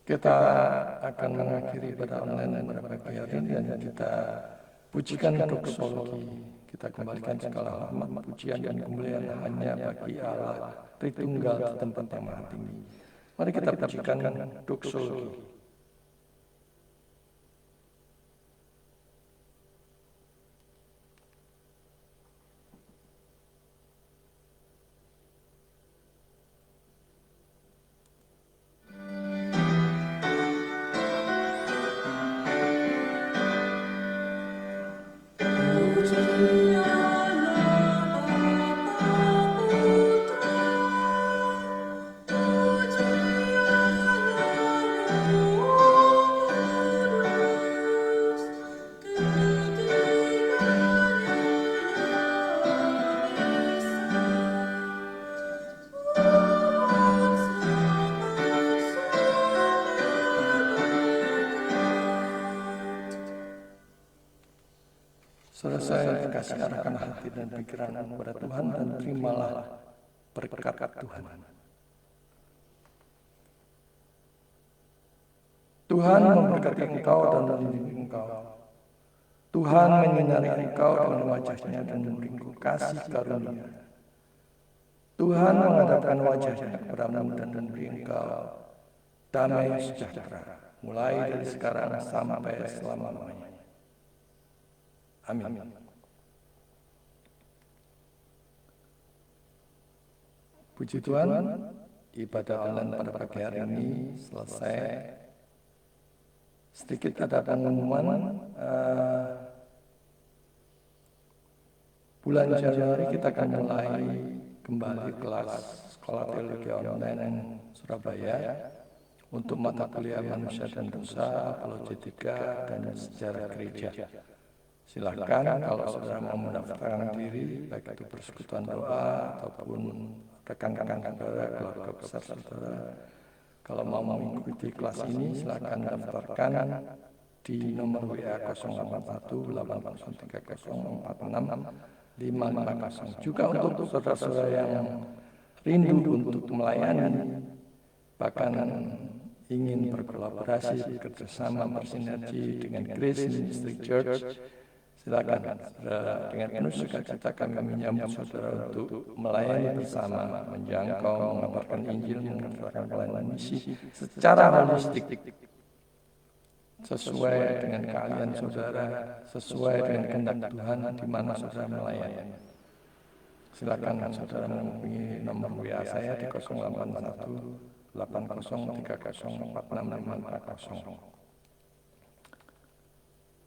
Kita akan mengakhiri pada online pada pagi hari ini dan kita pujikan doksologi. Kita kembalikan segala hormat, pujian dan kemuliaan hanya bagi Allah Tritunggal di tempat yang maha tinggi. Mari kita pujikan doksologi. Selesai kasih arahkan hati dan pikiran kepada Tuhan dan terimalah berkat Tuhan. Tuhan memberkati engkau dan melindungi engkau. Tuhan menyinari engkau dengan wajah-Nya dan memberi kasih karunia. Tuhan menghadapkan wajah-Nya kepadamu dan memberi engkau damai sejahtera, mulai dari sekarang sampai selama-lamanya. Amin. Puji Tuhan, ibadah online pada pagi hari ini selesai. Sedikit ada pengumuman, bulan Januari kita akan mulai kembali kelas Sekolah Teologi Online Surabaya untuk mata kuliah Manusia dan Dosa, Apologetika, dan Sejarah Gereja. Silakan kalau saudara mau mendaftarkan diri, baik itu persekutuan doa ataupun rekan-rekan saudara, keluarga besar saudara. Kalau mau mengikuti kelas ini, silakan daftarkan di nomor WA 081-803-046-550. Juga untuk saudara-saudara yang rindu untuk melayani, bahkan ingin berkolaborasi, bekerjasama, bersinergi dengan Grace Ministry Church, silakan dengan penuh sukacita kami menyambut saudara untuk melayani bersama, menjangkau, mengabarkan Injil, mengerjakan pelayanan misi secara holistik, sesuai dengan keahlian saudara, sesuai dengan kehendak Tuhan di mana saudara melayani. Silakan saudara menghubungi nomor WA saya di 081-8030-46540.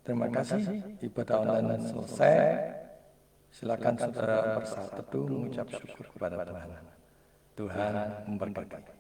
Terima kasih, ibadah online selesai. Silakan saudara bersaat teduh mengucap syukur kepada Tuhan. Tuhan memberkati.